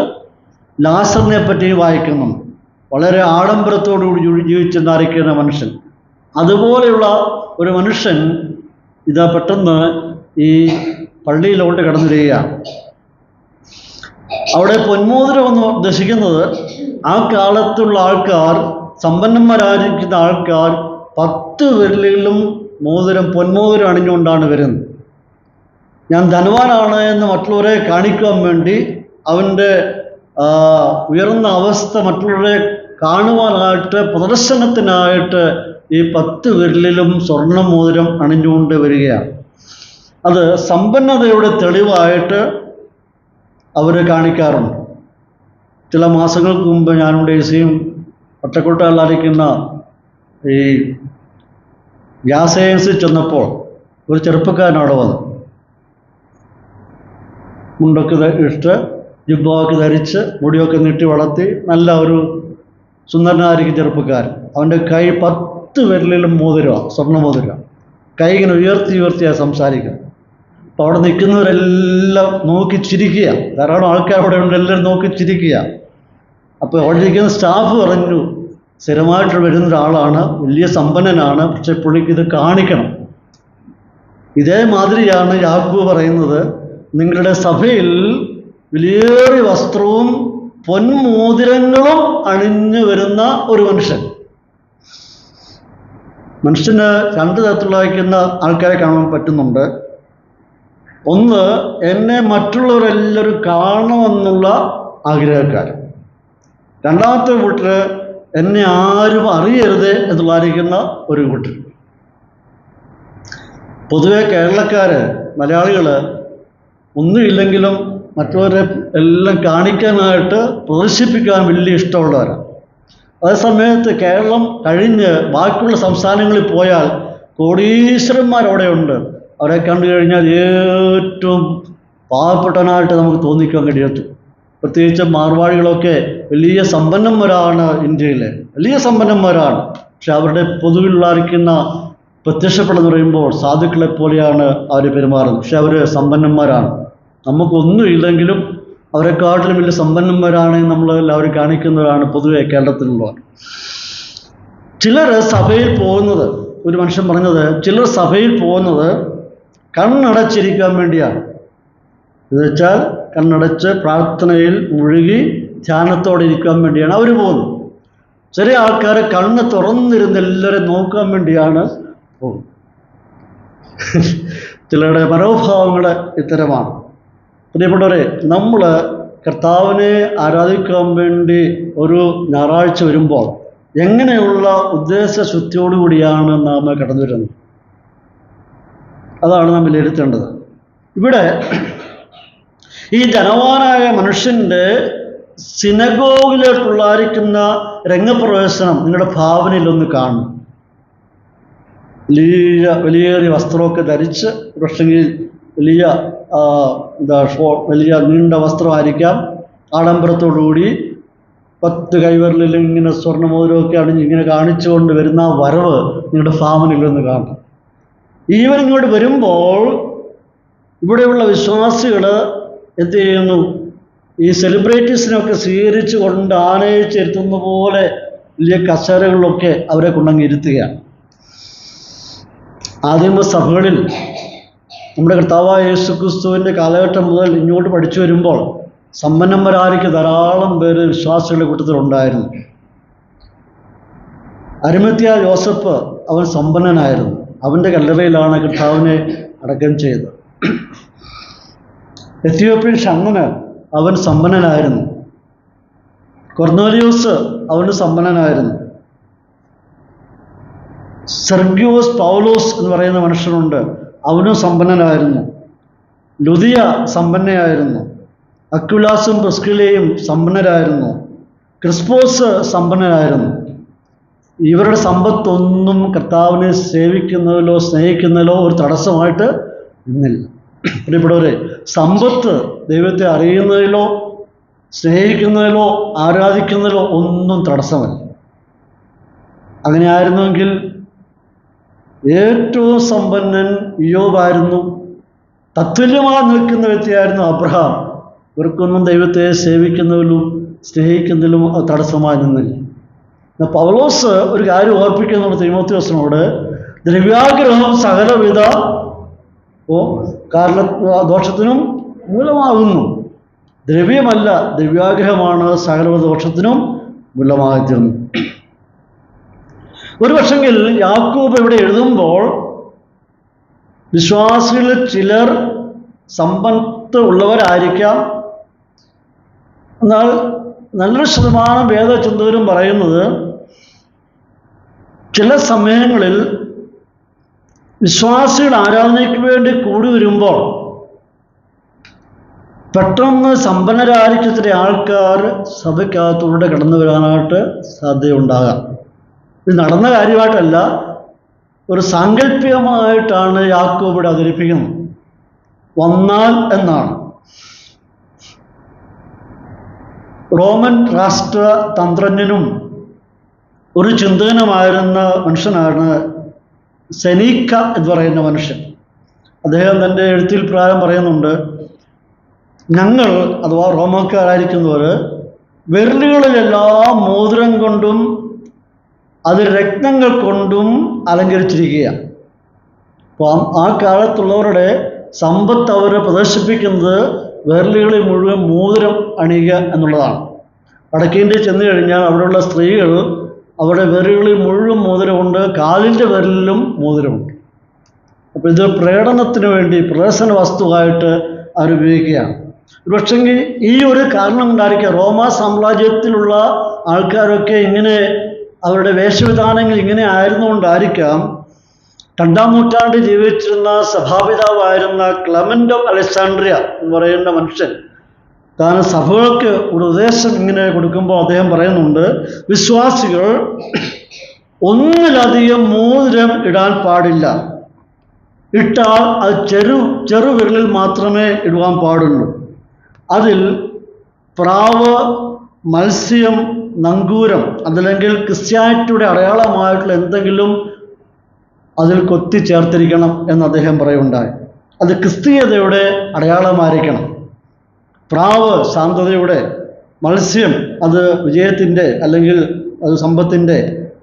ലാസറിനെ പറ്റിയും വായിക്കുന്നുണ്ട്. വളരെ ആഡംബരത്തോടുകൂടി ജീവിച്ചെന്നായിരിക്കുന്ന മനുഷ്യൻ. അതുപോലെയുള്ള ഒരു മനുഷ്യൻ ഇതാ പെട്ടെന്ന് ഈ പള്ളിയിലോട്ട് കടന്നു വരികയാണ്. അവിടെ പൊന്മോതിരം എന്ന് ഉദ്ദേശിക്കുന്നത്, ആ കാലത്തുള്ള ആൾക്കാർ, സമ്പന്നന്മാരായിരിക്കുന്ന ആൾക്കാർ 10 വിരലിലും മോതിരം, പൊന്മോതിരം അണിഞ്ഞുകൊണ്ടാണ് വരുന്നത്. ഞാൻ ധനവാനാണ് എന്ന് മറ്റുള്ളവരെ കാണിക്കാൻ വേണ്ടി, അവൻ്റെ ഉയർന്ന അവസ്ഥ മറ്റുള്ളവരെ കാണുവാനായിട്ട്, പ്രദർശനത്തിനായിട്ട് ഈ 10 വിരലിലും സ്വർണ്ണ മോതിരം അണിഞ്ഞുകൊണ്ട് വരികയാണ്. അത് സമ്പന്നതയുടെ തെളിവായിട്ട് അവർ കാണിക്കാറുണ്ട്. ചില മാസങ്ങൾക്ക് മുമ്പ് ഞാനും ഡേസിയും ഒറ്റക്കൊട്ടയിലായിരിക്കുന്ന ഈ ഗ്യാസ് ഏജൻസിൽ ചെന്നപ്പോൾ ഒരു ചെറുപ്പക്കാരൻ അവിടെ വന്നു. മുണ്ടൊക്കെ ഇട്ട്, ജിബ്ബൊക്കെ ധരിച്ച്, മുടിയൊക്കെ നീട്ടി വളർത്തി, നല്ല ഒരു സുന്ദരനായിരിക്കും ചെറുപ്പക്കാരൻ. അവൻ്റെ കൈ 10 വിരലിലും മോതിരമാണ്, സ്വർണ്ണ മോതിരമാണ്. കൈ ഇങ്ങനെ ഉയർത്തിയാണ് സംസാരിക്കുന്നത്. അപ്പോൾ അവിടെ നിൽക്കുന്നവരെല്ലാം നോക്കി ചിരിക്കുക. ധാരാളം ആൾക്കാർ അവിടെ ഉണ്ട്, എല്ലാവരും നോക്കി ചിരിക്കുക. അപ്പോൾ അവിടെ ഇരിക്കുന്ന സ്റ്റാഫ് പറഞ്ഞു, സ്ഥിരമായിട്ട് വരുന്ന ഒരാളാണ്, വലിയ സമ്പന്നനാണ്, പക്ഷെ പുള്ളിക്ക് ഇത് കാണിക്കണം. ഇതേമാതിരിയാണ് യാക്കോബ് പറയുന്നത്, നിങ്ങളുടെ സഭയിൽ വിലയേറിയ വസ്ത്രവും പൊന്മോതിരങ്ങളും അണിഞ്ഞു വരുന്ന ഒരു മനുഷ്യൻ. മനുഷ്യന് 2 തരത്തിലുള്ള ആൾക്കാരെ കാണാൻ പറ്റുന്നുണ്ട്. ഒന്ന്, എന്നെ മറ്റുള്ളവരെല്ലാവരും കാണണമെന്നുള്ള ആഗ്രഹക്കാരൻ. രണ്ടാമത്തെ കൂട്ടർ, എന്നെ ആരും അറിയരുത് എന്നുള്ളായിരിക്കുന്ന ഒരു കൂട്ടർ. പൊതുവെ കേരളക്കാർ, മലയാളികൾ ഒന്നുമില്ലെങ്കിലും മറ്റുള്ളവരെ എല്ലാം കാണിക്കാനായിട്ട്, പ്രദർശിപ്പിക്കാൻ വലിയ ഇഷ്ടമുള്ളവരാണ്. അതേസമയത്ത് കേരളം കഴിഞ്ഞ് ബാക്കിയുള്ള സംസ്ഥാനങ്ങളിൽ പോയാൽ കോടീശ്വരന്മാരവിടെ ഉണ്ട്. അവരെ കണ്ടു കഴിഞ്ഞാൽ ഏറ്റവും പാവപ്പെട്ടവനായിട്ട് നമുക്ക് തോന്നിക്കാൻ കഴിയത്തു. പ്രത്യേകിച്ച് മാർവാടികളൊക്കെ വലിയ സമ്പന്നന്മാരാണ്, ഇന്ത്യയിലെ വലിയ സമ്പന്നന്മാരാണ്. പക്ഷെ അവരുടെ പൊതുവിലുള്ളായിരിക്കുന്ന പ്രത്യക്ഷപ്പെടുന്നു പറയുമ്പോൾ സാധുക്കളെ പോലെയാണ് അവർ പെരുമാറുന്നത്. പക്ഷെ അവർ സമ്പന്നന്മാരാണ്. നമുക്കൊന്നും ഇല്ലെങ്കിലും അവരെക്കാട്ടിലും വലിയ സമ്പന്നന്മാരാണ് നമ്മൾ എല്ലാവരും കാണിക്കുന്നവരാണ് പൊതുവെ കേരളത്തിലുള്ളവർ. ചിലർ സഭയിൽ പോകുന്നത്, ഒരു മനുഷ്യൻ പറഞ്ഞത്, ചിലർ സഭയിൽ പോകുന്നത് കണ്ണടച്ചിരിക്കാൻ വേണ്ടിയാണ്. എന്നുവെച്ചാൽ കണ്ണടച്ച് പ്രാർത്ഥനയിൽ മുഴുകി ധ്യാനത്തോടെ ഇരിക്കാൻ വേണ്ടിയാണ് അവർ പോകുന്നത്. ചില ആൾക്കാർ കണ്ണ് തുറന്നിരുന്ന് എല്ലാവരും നോക്കാൻ വേണ്ടിയാണ് പോകുന്നത്. ചിലരുടെ മനോഭാവങ്ങൾ ഇത്തരമാണ്. പ്രിയപ്പെട്ടവരെ, നമ്മൾ കർത്താവിനെ ആരാധിക്കാൻ വേണ്ടി ഒരു ഞായറാഴ്ച വരുമ്പോൾ എങ്ങനെയുള്ള ഉദ്ദേശശുദ്ധിയോടുകൂടിയാണ് നാം കടന്നു വരുന്നത്? അതാണ് നാം വിലയിരുത്തേണ്ടത്. ഇവിടെ ഈ ധനവാനായ മനുഷ്യൻ്റെ സിനഗോഗിലേക്കുള്ളായിരിക്കുന്ന രംഗപ്രവേശനം നിങ്ങളുടെ ഭാവനയിലൊന്ന് കാണും. വലിയേറിയ വസ്ത്രമൊക്കെ ധരിച്ച്, പക്ഷെങ്കിൽ വലിയ വലിയ നീണ്ട വസ്ത്രമായിരിക്കാം, ആഡംബരത്തോടുകൂടി 10 കൈവിരലിലും ഇങ്ങനെ സ്വർണ്ണമോതിരമൊക്കെ അണിഞ്ഞ് ഇങ്ങനെ കാണിച്ചുകൊണ്ട് വരുന്ന വരവ് നിങ്ങളുടെ ഭാവനയിലൊന്ന് കാണും. ഈവൻ ഇങ്ങോട്ട് വരുമ്പോൾ ഇവിടെയുള്ള വിശ്വാസികൾ എന്ത് ചെയ്യുന്നു? ഈ സെലിബ്രിറ്റീസിനൊക്കെ സ്വീകരിച്ചു കൊണ്ട് ആനയിച്ചിരുത്തുന്ന പോലെ വലിയ കസേരകളിലൊക്കെ അവരെ കൊണ്ടങ്ങ് ഇരുത്തുകയാണ്. ആദിമ സഭകളിൽ നമ്മുടെ കർത്താവായ യേശുക്രിസ്തുവിൻ്റെ കാലഘട്ടം മുതൽ ഇങ്ങോട്ട് പഠിച്ചു വരുമ്പോൾ സമ്പന്നന്മാരായിരിക്കും ധാരാളം പേര് വിശ്വാസികളുടെ കൂട്ടത്തിലുണ്ടായിരുന്നു. അരിമത്യ യോസഫ് അവൻ സമ്പന്നനായിരുന്നു. അവൻ്റെ കല്ലറയിലാണ് കർത്താവിനെ അടക്കം ചെയ്തത്. എത്യോപ്യൻ ഷണ്ണന് അവൻ സമ്പന്നനായിരുന്നു. കൊർന്നേലിയോസ് അവന് സമ്പന്നനായിരുന്നു. സെർഗ്യോസ് പൗലോസ് എന്ന് പറയുന്ന മനുഷ്യനുണ്ട്, അവനും സമ്പന്നനായിരുന്നു. ലുദിയ സമ്പന്നയായിരുന്നു. അക്വിലാസും പ്രിസ്കിലയും സമ്പന്നരായിരുന്നു. ക്രിസ്പോസ് സമ്പന്നനായിരുന്നു. ഇവരുടെ സമ്പത്തൊന്നും കർത്താവിനെ സേവിക്കുന്നതിലോ സ്നേഹിക്കുന്നതിലോ ഒരു തടസ്സമായിട്ട് നിന്നില്ല. പ്രിയപ്പെട്ടവരെ, സമ്പത്ത് ദൈവത്തെ അറിയുന്നതിലോ സ്നേഹിക്കുന്നതിലോ ആരാധിക്കുന്നതിലോ ഒന്നും തടസ്സമല്ല. അങ്ങനെയായിരുന്നുവെങ്കിൽ ഏറ്റവും സമ്പന്നൻ ഇയ്യോബായിരുന്നു. തത്തുല്യമായി നിൽക്കുന്ന വ്യക്തിയായിരുന്നു അബ്രഹാം. ഇവർക്കൊന്നും ദൈവത്തെ സേവിക്കുന്നതിലും സ്നേഹിക്കുന്നതിലും തടസ്സമായി നിന്നില്ല. പൗലോസ് ഒരു കാര്യം ഓർപ്പിക്കുന്നുണ്ട് തീമോഥെയോസിനോട്, ദ്രവ്യാഗ്രഹം സകലവിധ ദോഷത്തിനും മൂലമാകുന്നു. ദ്രവ്യമല്ല, ദ്രവ്യാഗ്രഹമാണ് സകലവിധ ദോഷത്തിനും മൂലമാകുന്നു. ഒരു പക്ഷെങ്കിൽ യാക്കോബ് ഇവിടെ എഴുതുമ്പോൾ വിശ്വാസികളിൽ ചിലർ സമ്പത്ത് ഉള്ളവരായിരിക്കാം. എന്നാൽ നല്ലൊരു ശതമാനം വേദചിന്തകരും പറയുന്നത് ചില സമയങ്ങളിൽ വിശ്വാസികൾ ആരാധനയ്ക്ക് വേണ്ടി കൂടി വരുമ്പോൾ പെട്ടെന്ന് സമ്പന്നരായിരിക്കും ചില ആൾക്കാർ സഭയ്ക്കകത്തൂടെ കടന്നു വരാനായിട്ട് സാധ്യതയുണ്ടാകാം. ഇത് നടന്ന കാര്യമായിട്ടല്ല, ഒരു സാങ്കല്പികമായിട്ടാണ് യാക്കോബ് ഇവിടെ അവതരിപ്പിക്കുന്നത്. വന്നാൽ എന്നാണ്. റോമൻ രാഷ്ട്രതന്ത്രജ്ഞനും ഒരു ചിന്തകനുമായിരുന്ന മനുഷ്യനാണ് സെനീക്ക എന്ന് പറയുന്ന മനുഷ്യൻ. അദ്ദേഹം തൻ്റെ എഴുത്തിൽ പ്രകാരം പറയുന്നുണ്ട്, ഞങ്ങൾ അഥവാ റോമാക്കാരായിരിക്കുന്നവർ വിരലുകളിലെല്ലാം മോതിരം കൊണ്ടും അത് രത്നങ്ങൾ കൊണ്ടും അലങ്കരിച്ചിരിക്കുക. അപ്പം ആ കാലത്തുള്ളവരുടെ സമ്പത്ത് അവർ പ്രദർശിപ്പിക്കുന്നത് വിരലുകളിൽ മുഴുവൻ മോതിരം അണിയുക എന്നുള്ളതാണ്. വടക്കേ ഇന്ത്യയിൽ ചെന്ന് കഴിഞ്ഞാൽ അവിടെയുള്ള സ്ത്രീകൾ അവരുടെ വിരലുകളിൽ മുഴുവൻ മോതിരമുണ്ട്, കാലിൻ്റെ വിരലിലും മോതിരമുണ്ട്. അപ്പോൾ ഇത് പ്രകടനത്തിന് വേണ്ടി പ്രദർശന വസ്തുവായിട്ട് അവർ ഉപയോഗിക്കുകയാണ്. പക്ഷെങ്കിൽ ഈ ഒരു കാരണം കൊണ്ടായിരിക്കാം റോമാ സാമ്രാജ്യത്തിലുള്ള ആൾക്കാരൊക്കെ ഇങ്ങനെ അവരുടെ വേഷവിധാനങ്ങൾ ഇങ്ങനെ ആയിരുന്നുകൊണ്ടായിരിക്കാം 2-ാം നൂറ്റാണ്ടിൽ ജീവിച്ചിരുന്ന സഭാപിതാവായിരുന്ന ക്ലെമന്റ് ഓഫ് അലക്സാണ്ട്രിയ എന്ന് പറയുന്ന മനുഷ്യൻ താൻ സഭകൾക്ക് ഒരു ഉപദേശം ഇങ്ങനെ കൊടുക്കുമ്പോൾ അദ്ദേഹം പറയുന്നുണ്ട്, വിശ്വാസികൾ ഒന്നിലധികം മോതിരം ഇടാൻ പാടില്ല. ഇട്ടാൽ അത് ചെറുവിരലിൽ മാത്രമേ ഇടുവാൻ പാടുള്ളൂ. അതിൽ പ്രാവ്, മത്സ്യം, നങ്കൂരം അതല്ലെങ്കിൽ ക്രിസ്ത്യാനിറ്റിയുടെ അടയാളമായിട്ടുള്ള എന്തെങ്കിലും അതിൽ കൊത്തി ചേർത്തിരിക്കണം എന്ന് അദ്ദേഹം പറയുണ്ടായി. അത് ക്രിസ്തീയതയുടെ അടയാളമായിരിക്കണം. പ്രാവ് ശാന്തതയുടെ, മത്സ്യം അത് വിജയത്തിൻ്റെ അല്ലെങ്കിൽ അത് സമ്പത്തിൻ്റെ,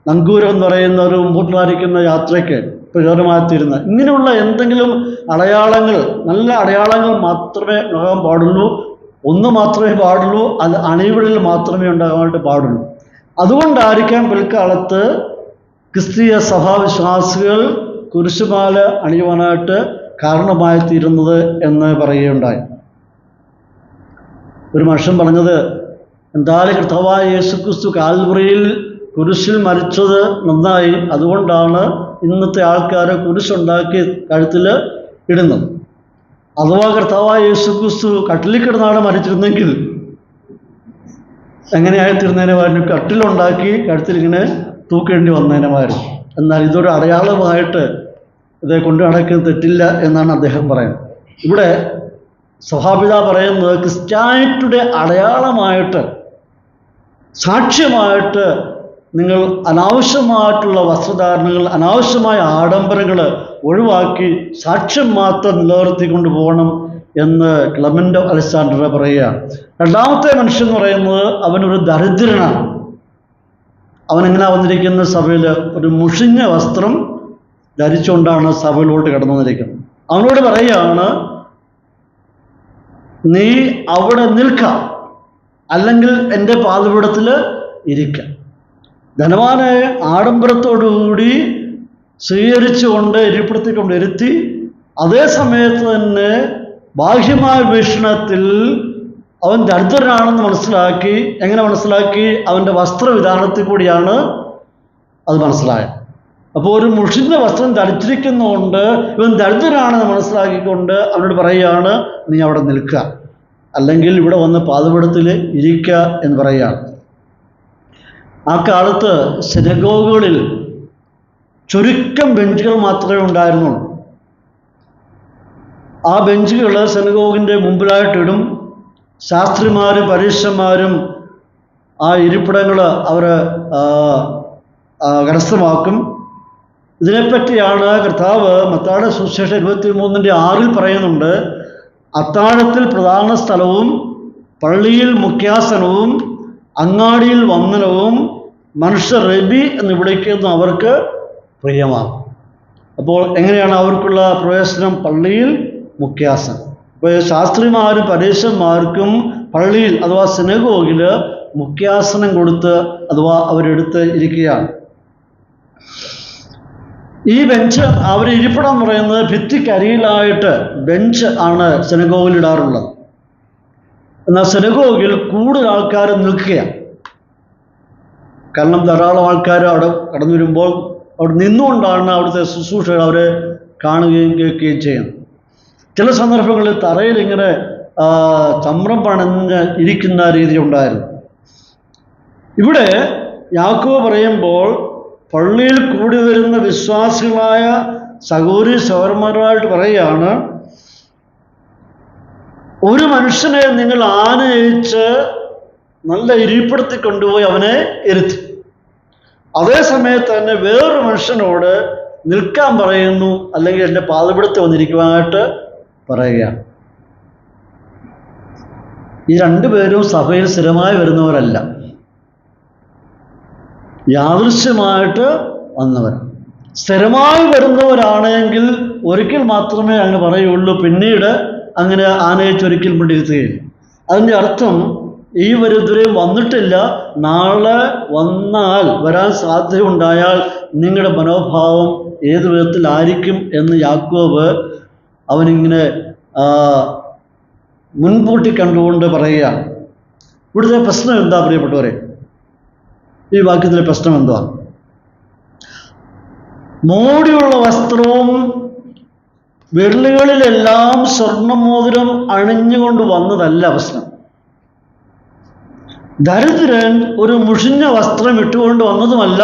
നങ്കൂരം എന്ന് പറയുന്ന ഒരു മുമ്പോട്ടുള്ള യാത്രയ്ക്ക് പ്രചോദനമായിത്തീരുന്ന ഇങ്ങനെയുള്ള എന്തെങ്കിലും അടയാളങ്ങൾ, നല്ല അടയാളങ്ങൾ മാത്രമേ ഉണ്ടാകാൻ പാടുള്ളൂ. ഒന്ന് മാത്രമേ പാടുള്ളൂ, അത് അണിവിടൽ മാത്രമേ ഉണ്ടാകാനായിട്ട് പാടുള്ളൂ. അതുകൊണ്ടായിരിക്കാം പിൽക്കാലത്ത് ക്രിസ്തീയ സഭാവിശ്വാസികൾ കുരിശുമാല അണിയുവാനായിട്ട് കാരണമായി തീരുന്നത് എന്ന് പറയുകയുണ്ടായി. ഒരു മനുഷ്യൻ പറഞ്ഞത്, എന്തായാലും കർത്താവായ യേശുക്രിസ്തു കാൽവറിയിൽ കുരിശിൽ മരിച്ചത് നന്നായി, അതുകൊണ്ടാണ് ഇന്നത്തെ ആൾക്കാർ കുരിശുണ്ടാക്കി കഴുത്തിൽ ഇടുന്നത്. അഥവാ കർത്താവായ യേശുക്രിസ്തു കട്ടിലിൽ കിടന്നാണ് മരിച്ചിരുന്നെങ്കിൽ എങ്ങനെയായിത്തീർന്നതിനുമായിരുന്നു? കട്ടിലുണ്ടാക്കി കഴുത്തിലിങ്ങനെ തൂക്കേണ്ടി വന്നതിനുമായിരുന്നു. എന്നാൽ ഇതൊരു അടയാളമായിട്ട് ഇത് കൊണ്ടു നടക്കുന്നത് തെറ്റില്ല എന്നാണ് അദ്ദേഹം പറയുന്നത്. ഇവിടെ സഭാപിതാ പറയുന്നത് ക്രിസ്ത്യാനിറ്റിയുടെ അടയാളമായിട്ട്, സാക്ഷ്യമായിട്ട് നിങ്ങൾ അനാവശ്യമായിട്ടുള്ള വസ്ത്രധാരണങ്ങൾ, അനാവശ്യമായ ആഡംബരങ്ങൾ ഒഴിവാക്കി സാക്ഷ്യം മാത്രം നിലനിർത്തിക്കൊണ്ട് പോകണം എന്ന് ക്ലെമന്റ് ഓഫ് അലക്സാണ്ട്രിയ പറയുകയാണ്. രണ്ടാമത്തെ മനുഷ്യൻ എന്ന് പറയുന്നത് അവനൊരു ദരിദ്രനാണ്. അവനെങ്ങനെ വന്നിരിക്കുന്ന സഭയിൽ ഒരു മുഷിഞ്ഞ വസ്ത്രം ധരിച്ചുകൊണ്ടാണ് സഭയിലോട്ട് കടന്നു വന്നിരിക്കുന്നത്. അവനോട് പറയുകയാണ്, നീ അവിടെ നിൽക്കാം, അല്ലെങ്കിൽ എൻ്റെ പാദപീഠത്തിൽ ഇരിക്കാം. ധനവാനെ ആഡംബരത്തോടുകൂടി സ്വീകരിച്ചുകൊണ്ട് ഇരിപ്പിടത്തിക്കൊണ്ട് ഇരുത്തി, അതേ സമയത്ത് തന്നെ ബാഹ്യമായ വീക്ഷണത്തിൽ അവൻ ദരിദ്രനാണെന്ന് മനസ്സിലാക്കി. എങ്ങനെ മനസ്സിലാക്കി? അവൻ്റെ വസ്ത്രവിധാനത്തിൽ കൂടിയാണ് അത് മനസ്സിലായത്. അപ്പോൾ ഒരു മുഷിഞ്ഞ വസ്ത്രം ധരിച്ചിരിക്കുന്നതുകൊണ്ട് ഇവൻ ദരിദ്രനാണെന്ന് മനസ്സിലാക്കിക്കൊണ്ട് അവനോട് പറയുകയാണ്, നീ അവിടെ നിൽക്കുക, അല്ലെങ്കിൽ ഇവിടെ വന്ന് പാദപീഠത്തിൽ ഇരിക്കുക എന്ന് പറയുകയാണ്. ആ കാലത്ത് സിനഗോഗുകളിൽ ചുരുക്കം ബെഞ്ചുകൾ മാത്രമേ ഉണ്ടായിരുന്നുള്ളൂ. ആ ബെഞ്ചുകൾ സിനഗോഗിൻ്റെ മുമ്പിലായിട്ടിടും. ശാസ്ത്രിമാരും പരീക്ഷന്മാരും ആ ഇരിപ്പിടങ്ങൾ അവർ കരസ്ഥമാക്കും. ഇതിനെപ്പറ്റിയാണ് കർത്താവ് മത്തായിയുടെ സുവിശേഷം 23:6 പറയുന്നുണ്ട്, അത്താഴത്തിൽ പ്രധാന സ്ഥലവും പള്ളിയിൽ മുഖ്യാസനവും അങ്ങാടിയിൽ വന്ദനവും മനുഷ്യർ റബി എന്ന് വിളിക്കുന്ന അവർക്ക് പ്രിയമാകും. അപ്പോൾ എങ്ങനെയാണ് അവർക്കുള്ള പ്രവേശനം? പള്ളിയിൽ മുഖ്യാസനം. ഇപ്പോൾ ശാസ്ത്രിമാരും പരീക്ഷന്മാർക്കും പള്ളിയിൽ അഥവാ സിനഗോഗിൽ മുഖ്യാസനം കൊടുത്ത് അഥവാ അവരെടുത്ത് ഇരിക്കുകയാണ്. ഈ ബെഞ്ച് അവർ ഇരിപ്പിടം പറയുന്നത് ഭിത്തിക്കരിയിലായിട്ട് ബെഞ്ച് ആണ് സിനഗോഗിൽ ഇടാറുള്ളത്. എന്നാൽ സിനഗോഗിൽ കൂടുതൽ ആൾക്കാർ നിൽക്കുകയാണ്. കാരണം ധാരാളം ആൾക്കാർ അവിടെ കടന്നു വരുമ്പോൾ അവിടെ നിന്നുകൊണ്ടാണ് അവിടുത്തെ ശുശ്രൂഷകൾ അവരെ കാണുകയും കേൾക്കുകയും ചെയ്യുന്നത്. ചില സന്ദർഭങ്ങളിൽ തറയിൽ ഇങ്ങനെ ചമ്രം പണഞ്ഞ് ഇരിക്കുന്ന രീതി ഉണ്ടായിരുന്നു. ഇവിടെ യാക്കോബ് പറയുമ്പോൾ പള്ളിയിൽ കൂടി വരുന്ന വിശ്വാസികളായ സഹോദരി സഹോദരന്മാരായിട്ട് പറയുകയാണ്, ഒരു മനുഷ്യനെ നിങ്ങൾ ആനയിച്ച് നല്ല ഇരിപ്പിടത്തിൽ കൊണ്ടുപോയി അവനെ ഇരുത്തി. അതേ സമയത്ത് തന്നെ വേറൊരു മനുഷ്യനോട് നിൽക്കാൻ പറയുന്നു, അല്ലെങ്കിൽ എൻ്റെ പാദപീഠത്തിൽ വന്നിരിക്കുവാനായിട്ട് പറയുകയാണ്. ഈ രണ്ടുപേരും സഭയിൽ സ്ഥിരമായി വരുന്നവരല്ല, യാദൃശ്യമായിട്ട് വന്നവർ. സ്ഥിരമായി വരുന്നവരാണെങ്കിൽ ഒരിക്കൽ മാത്രമേ അങ്ങനെ പറയുള്ളൂ, പിന്നീട് അങ്ങനെ ആനയിച്ചൊരിക്കലും പിടിയിരുത്തുകയില്ല. അതിൻ്റെ അർത്ഥം ഈ ഇതുവരെയും വന്നിട്ടില്ല, നാളെ വന്നാൽ വരാൻ സാധ്യതയുണ്ടായാൽ നിങ്ങളുടെ മനോഭാവം ഏത് വിധത്തിലായിരിക്കും എന്ന് യാക്കോബ് അവനിങ്ങനെ മുൻകൂട്ടി കണ്ടുകൊണ്ട് പറയുകയാണ്. ഇവിടുത്തെ പ്രശ്നം എന്താ പ്രിയപ്പെട്ടവരെ? ഈ വാക്യത്തിലെ പ്രശ്നം എന്തുവാ? മോടിയുള്ള വസ്ത്രവും വിരലുകളിലെല്ലാം സ്വർണ്ണമോതിരം അണിഞ്ഞുകൊണ്ട് വന്നതല്ല പ്രശ്നം. ദരിദ്രൻ ഒരു മുഷിഞ്ഞ വസ്ത്രം ഇട്ടുകൊണ്ട് വന്നതുമല്ല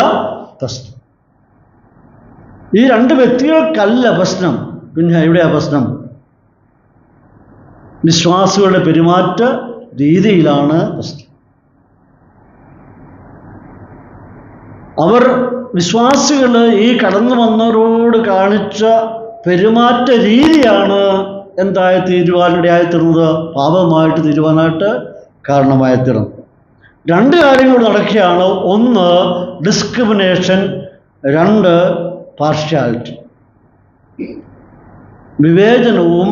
പ്രശ്നം. ഈ രണ്ട് വ്യക്തികൾക്കല്ല പ്രശ്നം. പിന്നെ എവിടെയാ പ്രശ്നം? വിശ്വാസികളുടെ പെരുമാറ്റ രീതിയിലാണ് പ്രശ്നം. അവർ വിശ്വാസികൾ ഈ കടന്നു വന്നവരോട് കാണിച്ച പെരുമാറ്റ രീതിയാണ് എന്തായി തീരുവാനിടയായി തീർന്നത്? പാപമായിട്ട് തീരുവാനായിട്ട് കാരണമായി തീർന്നത്. രണ്ട് കാര്യങ്ങൾ നടക്കുകയാണ്. ഒന്ന് ഡിസ്ക്രിമിനേഷൻ, രണ്ട് പാർഷ്യാലിറ്റി. വിവേചനവും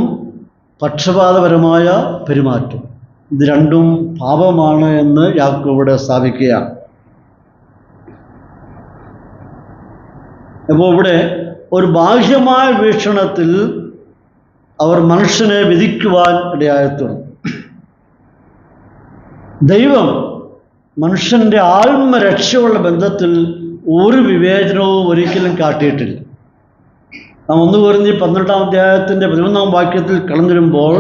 പക്ഷപാതപരമായ പെരുമാറ്റം, ഇത് രണ്ടും പാപമാണ് എന്ന് യാക്കോബ് ഇവിടെ സ്ഥാപിക്കുകയാണ്. അപ്പോൾ ഇവിടെ ഒരു ബാഹ്യമായ വീക്ഷണത്തിൽ അവർ മനുഷ്യനെ വിധിക്കുവാൻ ഇടയായിത്തീർന്നു. ദൈവം മനുഷ്യൻ്റെ ആത്മരക്ഷയുള്ള ബന്ധത്തിൽ ഒരു വിവേചനവും ഒരിക്കലും കാട്ടിയിട്ടില്ല. നാം 1 കൊരിന്ത്യർ 12-ാം അധ്യായത്തിൻ്റെ 11-ാം വാക്യത്തിൽ കടന്നു വരുമ്പോൾ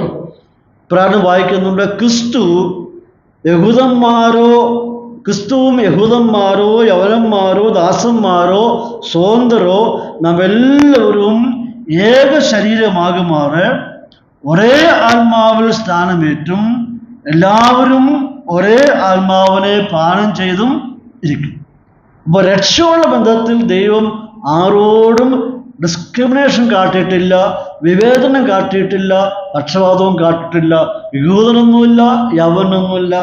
പ്രാർത്ഥന വായിക്കുന്നുണ്ട്, ക്രിസ്തുവും യഹൂദന്മാരോ യവനന്മാരോ ദാസന്മാരോ സ്വതന്ത്രരോ നാം എല്ലാവരും ഏക ശരീരമാകുമാറ് ഒരേ ആത്മാവിൽ സ്ഥാനമേറ്റും എല്ലാവരും ഒരേ ആത്മാവിനെ പാനം ചെയ്തും ഇരിക്കും. അപ്പോൾ രക്ഷയുള്ള ബന്ധത്തിൽ ദൈവം ആരോടും ഡിസ്ക്രിമിനേഷൻ കാട്ടിയിട്ടില്ല, വിവേചനം കാട്ടിയിട്ടില്ല, പക്ഷപാതവും കാട്ടിയിട്ടില്ല. യഹൂദനൊന്നുമില്ല, യവനൊന്നുമില്ല,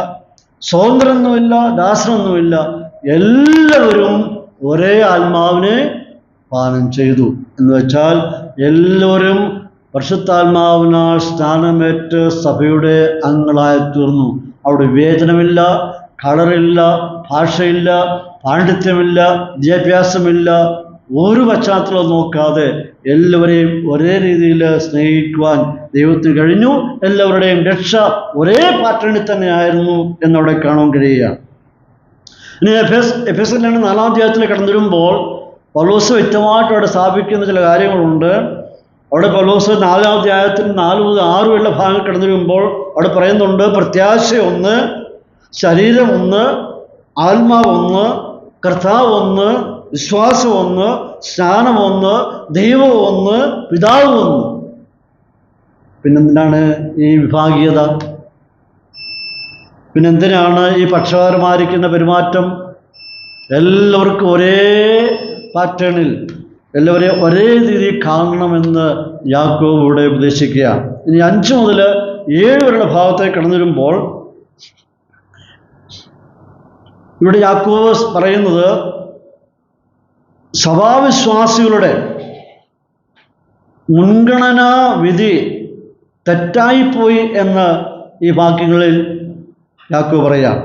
സ്വതന്ത്രനൊന്നുമില്ല, ദാസനൊന്നുമില്ല. എല്ലാവരും ഒരേ ആത്മാവിനെ പാനം ചെയ്തു. എന്ന് വെച്ചാൽ എല്ലാവരും പരിശുദ്ധാത്മാവിനാൽ സ്നാനമേറ്റ് സഭയുടെ അംഗങ്ങളായി തീർന്നു. അവിടെ വിവേചനമില്ല, കളറില്ല, ഭാഷയില്ല, പാണ്ഡിത്യമില്ല, വിദ്യാഭ്യാസമില്ല, ഒരു പശ്ചാത്തലവും നോക്കാതെ എല്ലാവരെയും ഒരേ രീതിയിൽ സ്നേഹിക്കുവാൻ ദൈവത്തിന് കഴിഞ്ഞു. എല്ലാവരുടെയും രക്ഷ ഒരേ പാറ്റേണിൽ തന്നെയായിരുന്നു എന്നവിടെ കാണാൻ കഴിയുക. ഇനി എഫെസ്യരിലാണ് 4-ാം അധ്യായത്തിൽ കടന്നു വരുമ്പോൾ പൗലോസ് വ്യക്തമായിട്ട് അവിടെ സ്ഥാപിക്കുന്ന ചില കാര്യങ്ങളുണ്ട്. അവിടെ പൗലോസ് 4-ാം അധ്യായത്തിൽ 4 മുതൽ 6 വരെയുള്ള ഭാഗങ്ങൾ കടന്നു വരുമ്പോൾ അവിടെ പറയുന്നുണ്ട്, പ്രത്യാശ ഒന്ന്, ശരീരം ഒന്ന്, ആത്മാവ് ഒന്ന്, കർത്താവ് ഒന്ന്, വിശ്വാസം ഒന്ന്, സ്നാനം ഒന്ന്, ദൈവം ഒന്ന്, പിതാവ് ഒന്ന്. പിന്നെന്തിനാണ് ഈ വിഭാഗീയത? പിന്നെന്തിനാണ് ഈ പക്ഷപാതമായിരിക്കുന്ന പെരുമാറ്റം? എല്ലാവർക്കും ഒരേ പാറ്റേണിൽ, എല്ലാവരെയും ഒരേ രീതിയിൽ കാണണമെന്ന് യാക്കോബ് ഇവിടെ ഉപദേശിക്കുക. ഇനി 5 മുതൽ 7 വരെയുള്ള ഭാഗത്തേക്ക് കടന്നു വരുമ്പോൾ ഇവിടെ യാക്കോബ് പറയുന്നത് സഭാവിശ്വാസികളുടെ മുൻഗണനാ വിധി തെറ്റായിപ്പോയി എന്ന് ഈ വാക്യങ്ങളിൽ യാക്കോബ് പറയാം.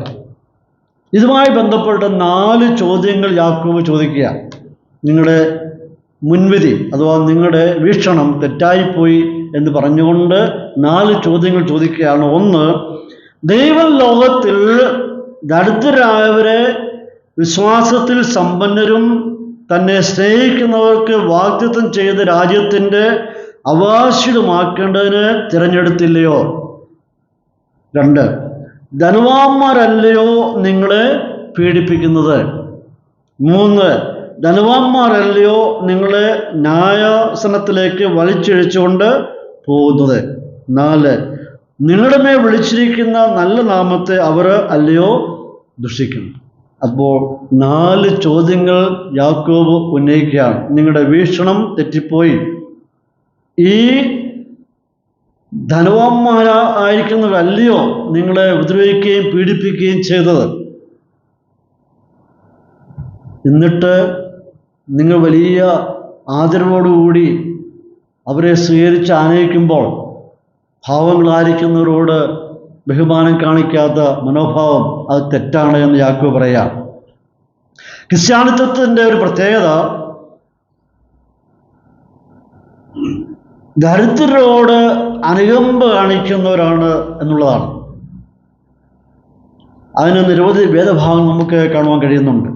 ഇതുമായി ബന്ധപ്പെട്ട് 4 ചോദ്യങ്ങൾ യാക്കോബ് ചോദിക്കുക. നിങ്ങളുടെ മുൻവിധി അഥവാ നിങ്ങളുടെ വീക്ഷണം തെറ്റായിപ്പോയി എന്ന് പറഞ്ഞുകൊണ്ട് 4 ചോദ്യങ്ങൾ ചോദിക്കുകയാണ്. 1, ദൈവം ലോകത്തിൽ ദരിദ്രരായവരെ വിശ്വാസത്തിൽ സമ്പന്നരും തന്നെ സ്നേഹിക്കുന്നവർക്ക് വാഗ്ദത്തം ചെയ്ത രാജ്യത്തിൻ്റെ അവകാശികളുമാക്കേണ്ടതിന് തിരഞ്ഞെടുത്തില്ലയോ? 2, ധനവാന്മാരല്ലയോ നിങ്ങളെ പീഡിപ്പിക്കുന്നത്? 3, ധനവാന്മാരല്ലയോ നിങ്ങളെ ന്യായാസനത്തിലേക്ക് വലിച്ചിഴച്ചുകൊണ്ട് പോകുന്നത്? 4, നിങ്ങളുടെ മേൽ വിളിച്ചിരിക്കുന്ന നല്ല നാമത്തെ അവർ അല്ലയോ ദുഷിക്കുന്നു? അപ്പോൾ 4 ചോദ്യങ്ങൾ യാക്കോബ് ഉന്നയിക്കുകയാണ്. നിങ്ങളുടെ വീക്ഷണം തെറ്റിപ്പോയി. ഈ ധനവാന്മാരായിരിക്കുന്നവരല്ലയോ നിങ്ങളെ ഉപദ്രവിക്കുകയും പീഡിപ്പിക്കുകയും ചെയ്തത്? എന്നിട്ട് നിങ്ങൾ വലിയ ആദരവോടുകൂടി അവരെ സ്വീകരിച്ച് ആനയിക്കുമ്പോൾ ഭാവങ്ങളായിരിക്കുന്നവരോട് ബഹുമാനം കാണിക്കാത്ത മനോഭാവം അത് തെറ്റാണ് എന്ന് യാക്കോബ് പറയാം. ക്രിസ്ത്യാനിത്വത്തിൻ്റെ ഒരു പ്രത്യേകത ദരിദ്രരോട് അനുകമ്പ കാണിക്കുന്നവരാണ് എന്നുള്ളതാണ്. അതിന് നിരവധി വേദഭാഗങ്ങൾ നമുക്ക് കാണുവാൻ കഴിയുന്നുണ്ട്.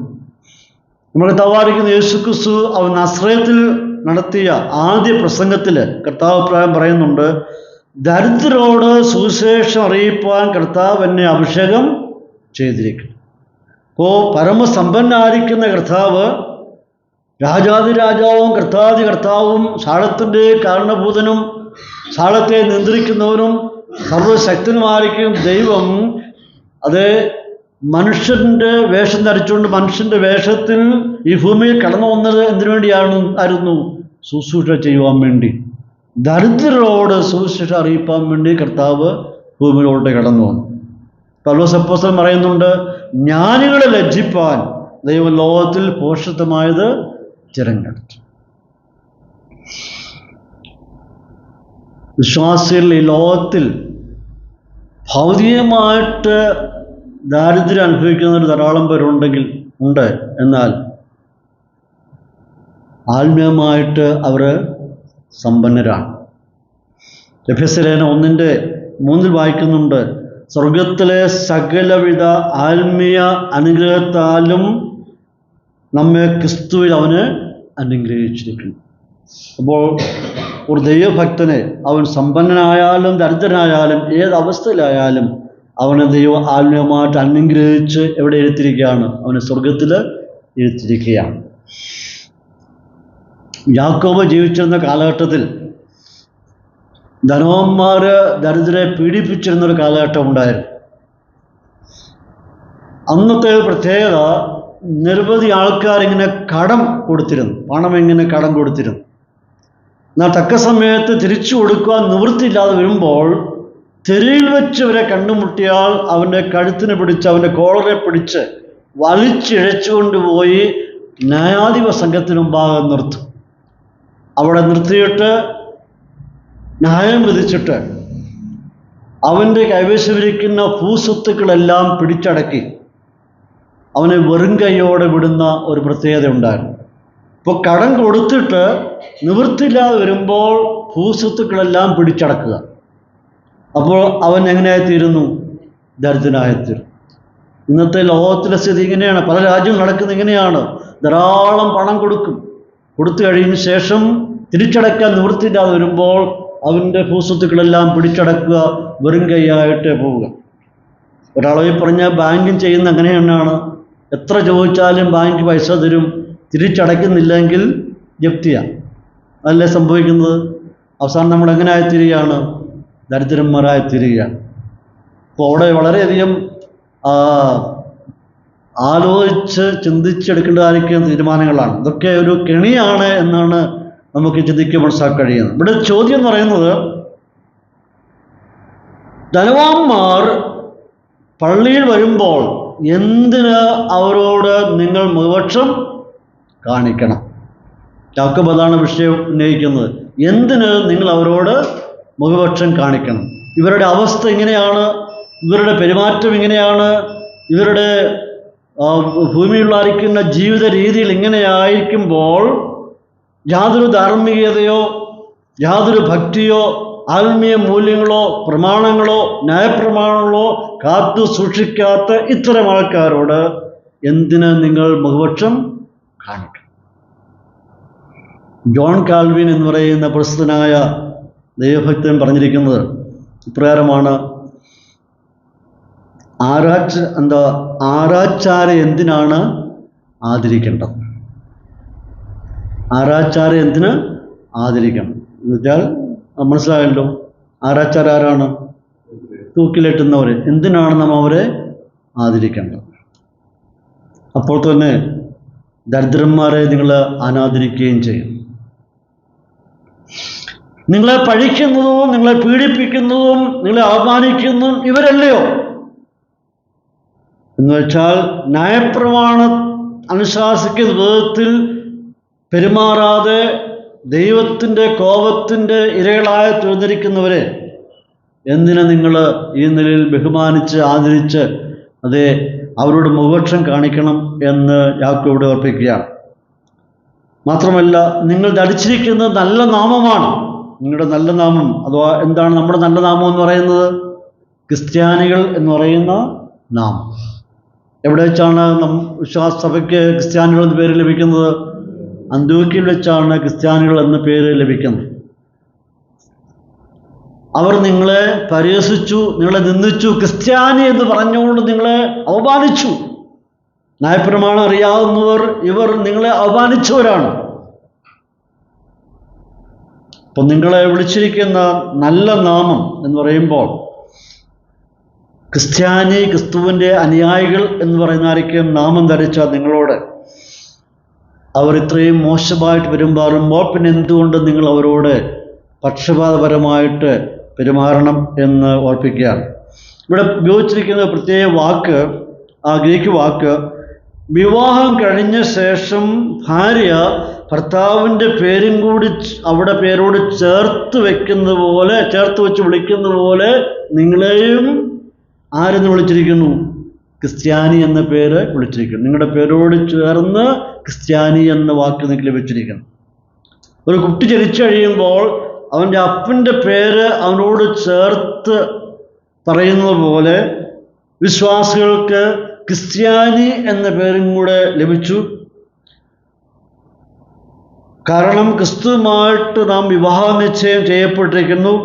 നമ്മുടെ കർത്താവായിരിക്കുന്ന യേശുക്രിസ്തു അവൻ നസ്രയത്തിൽ നടത്തിയ ആദ്യ പ്രസംഗത്തിൽ കർത്താവ് അഭിപ്രായം പറയുന്നുണ്ട്, ദരിദ്രരോട് സുവിശേഷം അറിയിപ്പാൻ കർത്താവ് എന്നെ അഭിഷേകം ചെയ്തിരിക്കുന്നു. അപ്പോൾ പരമസമ്പന്നായിരിക്കുന്ന കർത്താവ്, രാജാതിരാജാവും കർത്താതി കർത്താവും, സാളത്തിൻ്റെ കാരണഭൂതനും സാളത്തെ നിയന്ത്രിക്കുന്നവനും സർവശക്തനുമായിരിക്കും ദൈവം, അത് മനുഷ്യൻ്റെ വേഷം ധരിച്ചുകൊണ്ട് മനുഷ്യൻ്റെ വേഷത്തിൽ ഈ ഭൂമിയിൽ കടന്നു വന്നത് എന്തിനു വേണ്ടിയായിരുന്നു? ശുശ്രൂഷ ചെയ്യുവാൻ വേണ്ടി. ദരിദ്രരോട് സുവിശേഷ അറിയിപ്പാൻ വേണ്ടി കർത്താവ് ഭൂമിയിലോട്ട് കടന്നു വന്നു. പൗലോസ് അപ്പോസ്തലൻ പറയുന്നുണ്ട്, ജ്ഞാനികളെ ലജ്ജിപ്പാൻ ദൈവം ലോകത്തിൽ പോഷത്വമായത് തിരഞ്ഞെടുത്തു. വിശ്വാസികൾ ഈ ലോകത്തിൽ ഭൗതികമായിട്ട് ദാരിദ്ര്യം അനുഭവിക്കുന്നവർ ധാരാളം പേരുണ്ട്. എന്നാൽ ആത്മീയമായിട്ട് അവർ സമ്പന്നരാണ്. എഫെസ്യലേഖനം 1:3 വായിക്കുന്നുണ്ട്, സ്വർഗത്തിലെ സകലവിധ ആത്മീയ അനുഗ്രഹത്താലും നമ്മെ ക്രിസ്തുവിൽ അവന് അനുഗ്രഹിച്ചിരിക്കുന്നു. അപ്പോൾ ഒരു ദൈവഭക്തനെ അവൻ സമ്പന്നനായാലും ദരിദ്രനായാലും ഏതവസ്ഥയിലായാലും അവനെ ദൈവം ആത്മീയമായിട്ട് അനുഗ്രഹിച്ച് എവിടെ ഇരുത്തിയിരിക്കുകയാണ്? അവനെ സ്വർഗത്തിൽ ഇരുത്തിയിരിക്കുകയാണ്. യാക്കോബ് ജീവിച്ചിരുന്ന കാലഘട്ടത്തിൽ ധനവാന്മാർ ദരിദ്രരെ പീഡിപ്പിച്ചിരുന്നൊരു കാലഘട്ടം ഉണ്ടായിരുന്നു. അന്നത്തെ പ്രത്യേകത, നിരവധി ആൾക്കാരിങ്ങനെ കടം കൊടുത്തിരുന്നു, പണം ഇങ്ങനെ കടം കൊടുത്തിരുന്നു. എന്നാൽ തക്ക സമയത്ത് തിരിച്ചു കൊടുക്കുവാൻ നിവൃത്തിയില്ലാതെ വരുമ്പോൾ തെരുവിൽ വെച്ച് ഇവരെ കണ്ടുമുട്ടിയാൽ അവൻ്റെ കഴുത്തിന് പിടിച്ച് അവൻ്റെ കോളറെ പിടിച്ച് വലിച്ചിഴച്ചുകൊണ്ടുപോയി ന്യായാധിപ സംഘത്തിന് മുമ്പാകെ നിർത്തും. അവിടെ നിർത്തിയിട്ട് ന്യായം വിധിച്ചിട്ട് അവൻ്റെ കൈവശമിരിക്കുന്ന ഭൂസ്വത്തുക്കളെല്ലാം പിടിച്ചടക്കി അവനെ വെറും കൈയോടെ വിടുന്ന ഒരു പ്രത്യേകത ഉണ്ടായിരുന്നു. ഇപ്പോൾ കടം കൊടുത്തിട്ട് നിവൃത്തിയില്ലാതെ വരുമ്പോൾ ഭൂസ്വത്തുക്കളെല്ലാം പിടിച്ചടക്കുക. അപ്പോൾ അവൻ എങ്ങനെയായിത്തീരുന്നു? ദരിദ്രനായിത്തീരും. ഇന്നത്തെ ലോകത്തിലെ സ്ഥിതി ഇങ്ങനെയാണ്. പല രാജ്യവും നടക്കുന്നത് ഇങ്ങനെയാണ്. ധാരാളം പണം കൊടുത്തു കഴിഞ്ഞ ശേഷം തിരിച്ചടയ്ക്കാൻ നിവൃത്തിയില്ലാതെ വരുമ്പോൾ അവൻ്റെ ഭൂസ്വത്തുക്കളെല്ലാം പിടിച്ചടക്കുക, വെറും കൈയായിട്ട് പോവുക. ഒരളവിൽ പറഞ്ഞാൽ ബാങ്കും ചെയ്യുന്ന അങ്ങനെ തന്നെയാണ്. എത്ര ചോദിച്ചാലും ബാങ്ക് പൈസ തരും, തിരിച്ചടയ്ക്കുന്നില്ലെങ്കിൽ ജപ്തിയാണ്. അതല്ലേ സംഭവിക്കുന്നത്? അവസാനം നമ്മൾ എങ്ങനെ ആയിത്തീരുകയാണ്? ദരിദ്രന്മാരായിത്തീരുകയാണ്. അപ്പോൾ അവിടെ വളരെയധികം ആലോചിച്ച് ചിന്തിച്ചെടുക്കേണ്ടതായിരിക്കുന്ന തീരുമാനങ്ങളാണ്. ഇതൊക്കെ ഒരു കെണിയാണ് എന്നാണ് നമുക്ക് ചിന്തിക്കാൻ മനസ്സിലാക്കാൻ കഴിയുന്നത്. ഇവിടെ ചോദ്യം എന്ന് പറയുന്നത്, ധനവാന്മാർ പള്ളിയിൽ വരുമ്പോൾ എന്തിന് അവരോട് നിങ്ങൾ മുഖപക്ഷം കാണിക്കണം? യാക്കോബ് അതാണ് വിഷയം ഉന്നയിക്കുന്നത്. എന്തിന് നിങ്ങൾ അവരോട് മുഖപക്ഷം കാണിക്കണം? ഇവരുടെ അവസ്ഥ ഇങ്ങനെയാണ്, ഇവരുടെ പെരുമാറ്റം ഇങ്ങനെയാണ്, ഇവരുടെ ഭൂമിയിലായിരിക്കുന്ന ജീവിത രീതിയിൽ ഇങ്ങനെയായിരിക്കുമ്പോൾ യാതൊരു ധാർമ്മികതയോ യാതൊരു ഭക്തിയോ ആത്മീയ മൂല്യങ്ങളോ പ്രമാണങ്ങളോ ന്യായപ്രമാണങ്ങളോ കാത്തു സൂക്ഷിക്കാത്ത ഇത്തരം ആൾക്കാരോട് എന്തിന് നിങ്ങൾ മുഖപക്ഷം കാണിക്കണം? ജോൺ കാൽവിൻ എന്ന് പറയുന്ന പ്രസിദ്ധനായ ദൈവഭക്തൻ പറഞ്ഞിരിക്കുന്നത് ഇപ്രകാരമാണ്: ആരാച്ചാരെ എന്തിനാണ് ആദരിക്കേണ്ടത്? ആരാച്ചാരെ എന്തിന് ആദരിക്കണം എന്ന് വെച്ചാൽ മനസ്സിലായല്ലോ. ആരാച്ചാർ ആരാണ്? തൂക്കിലെട്ടുന്നവർ. എന്തിനാണ് നാം അവരെ ആദരിക്കേണ്ടത്? അപ്പോൾ തന്നെ ദരിദ്രന്മാരെ നിങ്ങൾ അനാദരിക്കുകയും ചെയ്യും. നിങ്ങളെ പഴിക്കുന്നതും നിങ്ങളെ പീഡിപ്പിക്കുന്നതും നിങ്ങളെ അവമാനിക്കുന്നതും ഇവരല്ലയോ? എന്ന് വെച്ചാൽ ന്യായപ്രമാണം അനുശാസിക്കുന്ന വിധത്തിൽ പെരുമാറാതെ ദൈവത്തിൻ്റെ കോപത്തിൻ്റെ ഇരകളായി തീർന്നിരിക്കുന്നവരെ എന്തിനാ നിങ്ങൾ ഈ നിലയിൽ ബഹുമാനിച്ച് ആദരിച്ച് അതേ അവരോട് മുഖപക്ഷം കാണിക്കണം എന്ന് യാക്കോബ് ഓർപ്പിക്കുകയാണ്. മാത്രമല്ല, നിങ്ങൾ ധരിച്ചിരിക്കുന്നത് നല്ല നാമമാണ്. നിങ്ങളുടെ നല്ല നാമം അഥവാ എന്താണ് നമ്മുടെ നല്ല നാമം എന്ന് പറയുന്നത്? ക്രിസ്ത്യാനികൾ എന്ന് പറയുന്ന നാമം. എവിടെ വെച്ചാണ് വിശ്വാസ സഭയ്ക്ക് ക്രിസ്ത്യാനികൾ എന്ന പേര് ലഭിക്കുന്നത്? അന്ത്യോക്യയിൽ വെച്ചാണ് ക്രിസ്ത്യാനികൾ എന്ന പേര് ലഭിക്കുന്നത്. അവർ നിങ്ങളെ പരിഹസിച്ചു, നിങ്ങളെ നിന്ദിച്ചു, ക്രിസ്ത്യാനി എന്ന് പറഞ്ഞുകൊണ്ട് നിങ്ങളെ അവമാനിച്ചു. ന്യായപ്രമാണം അറിയാവുന്നവർ ഇവർ നിങ്ങളെ അവമാനിച്ചവരാണ്. അപ്പം നിങ്ങളെ വിളിച്ചിരിക്കുന്ന നല്ല നാമം എന്ന് പറയുമ്പോൾ ക്രിസ്ത്യാനി, ക്രിസ്തുവിൻ്റെ അനുയായികൾ എന്ന് പറയുന്നതായിരിക്കും നാമം ധരിച്ച നിങ്ങളോട് അവർ ഇത്രയും മോശമായിട്ട് പെരുമാറുമ്പോൾ പിന്നെ എന്തുകൊണ്ട് നിങ്ങൾ അവരോട് പക്ഷപാതപരമായിട്ട് പെരുമാറണം എന്ന് ഓർപ്പിക്കുകയാണ്. ഇവിടെ ഉപയോഗിച്ചിരിക്കുന്ന പ്രത്യേക വാക്ക്, ആ ഗ്രീക്ക് വാക്ക്, വിവാഹം കഴിഞ്ഞ ശേഷം ഭാര്യ ഭർത്താവിൻ്റെ പേരും കൂടി അവിടെ പേരോട് ചേർത്ത് വെച്ച് വിളിക്കുന്നത് പോലെ നിങ്ങളെയും ആരെന്ന് വിളിച്ചിരിക്കുന്നു? ക്രിസ്ത്യാനി എന്ന പേര് വിളിച്ചിരിക്കുന്നു. നിങ്ങളുടെ പേരോട് ചേർന്ന് ക്രിസ്ത്യാനി എന്ന വാക്ക് നിങ്ങൾക്ക് ലഭിച്ചിരിക്കുന്നു. ഒരു കുട്ടി ജനിച്ചു കഴിയുമ്പോൾ അവൻ്റെ അപ്പൻ്റെ പേര് അവനോട് ചേർത്ത് പറയുന്നത് പോലെ വിശ്വാസികൾക്ക് ക്രിസ്ത്യാനി എന്ന പേരും കൂടെ ലഭിച്ചു. കാരണം ക്രിസ്തുവുമായിട്ട് നാം വിവാഹ നിശ്ചയം ചെയ്യപ്പെട്ടിരിക്കുന്നു.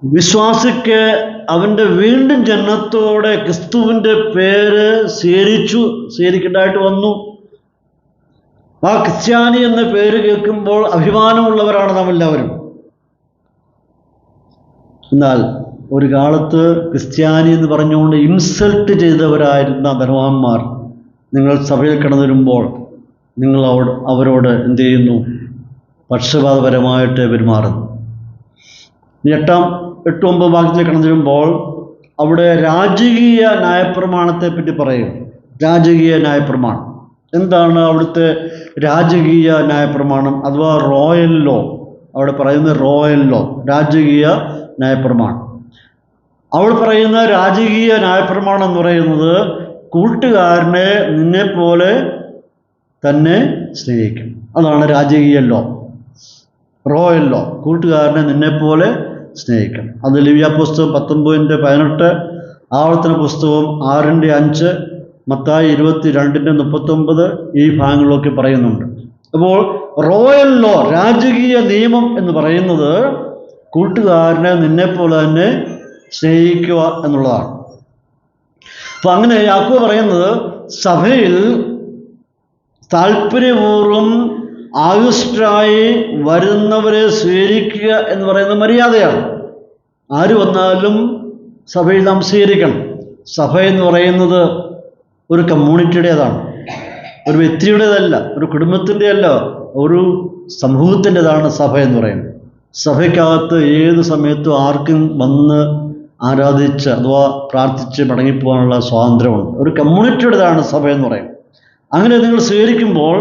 വിശ്വാസിക്ക് അവൻ്റെ വീണ്ടും ജന്മത്തോടെ ക്രിസ്തുവിൻ്റെ പേര് സ്വീകരിക്കേണ്ടതായിട്ട് വന്നു. ആ ക്രിസ്ത്യാനി എന്ന പേര് കേൾക്കുമ്പോൾ അഭിമാനമുള്ളവരാണ് നാം എല്ലാവരും. എന്നാൽ ഒരു കാലത്ത് ക്രിസ്ത്യാനി എന്ന് പറഞ്ഞുകൊണ്ട് ഇൻസൾട്ട് ചെയ്തവരായിരുന്ന ധനവാന്മാർ നിങ്ങൾ സഭയിൽ കടന്നു വരുമ്പോൾ നിങ്ങൾ അവരോട് എന്ത് ചെയ്യുന്നു? പക്ഷപാതപരമായിട്ട് പെരുമാറുന്നു. 8-9 വാക്യത്തിൽ കടന്നു വരുമ്പോൾ അവിടെ രാജകീയ ന്യായപ്രമാണത്തെ പറ്റി പറയും. രാജകീയ ന്യായപ്രമാണം എന്താണ് അവിടുത്തെ രാജകീയ ന്യായപ്രമാണം അഥവാ റോയൽ ലോ? അവിടെ പറയുന്നത് റോയൽ ലോ, രാജകീയ ന്യായപ്രമാണം. അവിടെ പറയുന്ന രാജകീയ ന്യായപ്രമാണം എന്ന് പറയുന്നത് കൂട്ടുകാരനെ നിന്നെപ്പോലെ തന്നെ സ്നേഹിക്കും. അതാണ് രാജകീയ ലോ, റോയൽ ലോ. കൂട്ടുകാരനെ നിന്നെപ്പോലെ സ്നേഹിക്കണം. അത് ലേവ്യ പുസ്തകം 19:18, ആവർത്തന പുസ്തകം 6:5, മത്തായി 22:39 ഈ ഭാഗങ്ങളിലൊക്കെ പറയുന്നുണ്ട്. അപ്പോൾ റോയൽ ലോ, രാജകീയ നിയമം എന്ന് പറയുന്നത് കൂട്ടുകാരനെ നിന്നെപ്പോലെ തന്നെ സ്നേഹിക്കുക എന്നുള്ളതാണ്. അപ്പം അങ്ങനെ യാക്കോബ് പറയുന്നത് സഭയിൽ താല്പര്യപൂർവ്വം ആകൃഷ്ടരായി വരുന്നവരെ സ്വീകരിക്കുക എന്ന് പറയുന്ന മര്യാദയാണ്. ആര് വന്നാലും സഭയിൽ നാം സ്വീകരിക്കണം. സഭ എന്ന് പറയുന്നത് ഒരു കമ്മ്യൂണിറ്റിയുടേതാണ്, ഒരു വ്യക്തിയുടേതല്ല, ഒരു കുടുംബത്തിൻ്റെയല്ല, ഒരു സമൂഹത്തിൻ്റെതാണ് സഭ എന്ന് പറയുന്നത്. സഭയ്ക്കകത്ത് ഏത് സമയത്തും ആർക്കും വന്ന് ആരാധിച്ച് അഥവാ പ്രാർത്ഥിച്ച് മടങ്ങിപ്പോകാനുള്ള സ്വാതന്ത്ര്യമുണ്ട്. ഒരു കമ്മ്യൂണിറ്റിയുടേതാണ് സഭ എന്ന് പറയുന്നത്. അങ്ങനെ നിങ്ങൾ സ്വീകരിക്കുമ്പോൾ,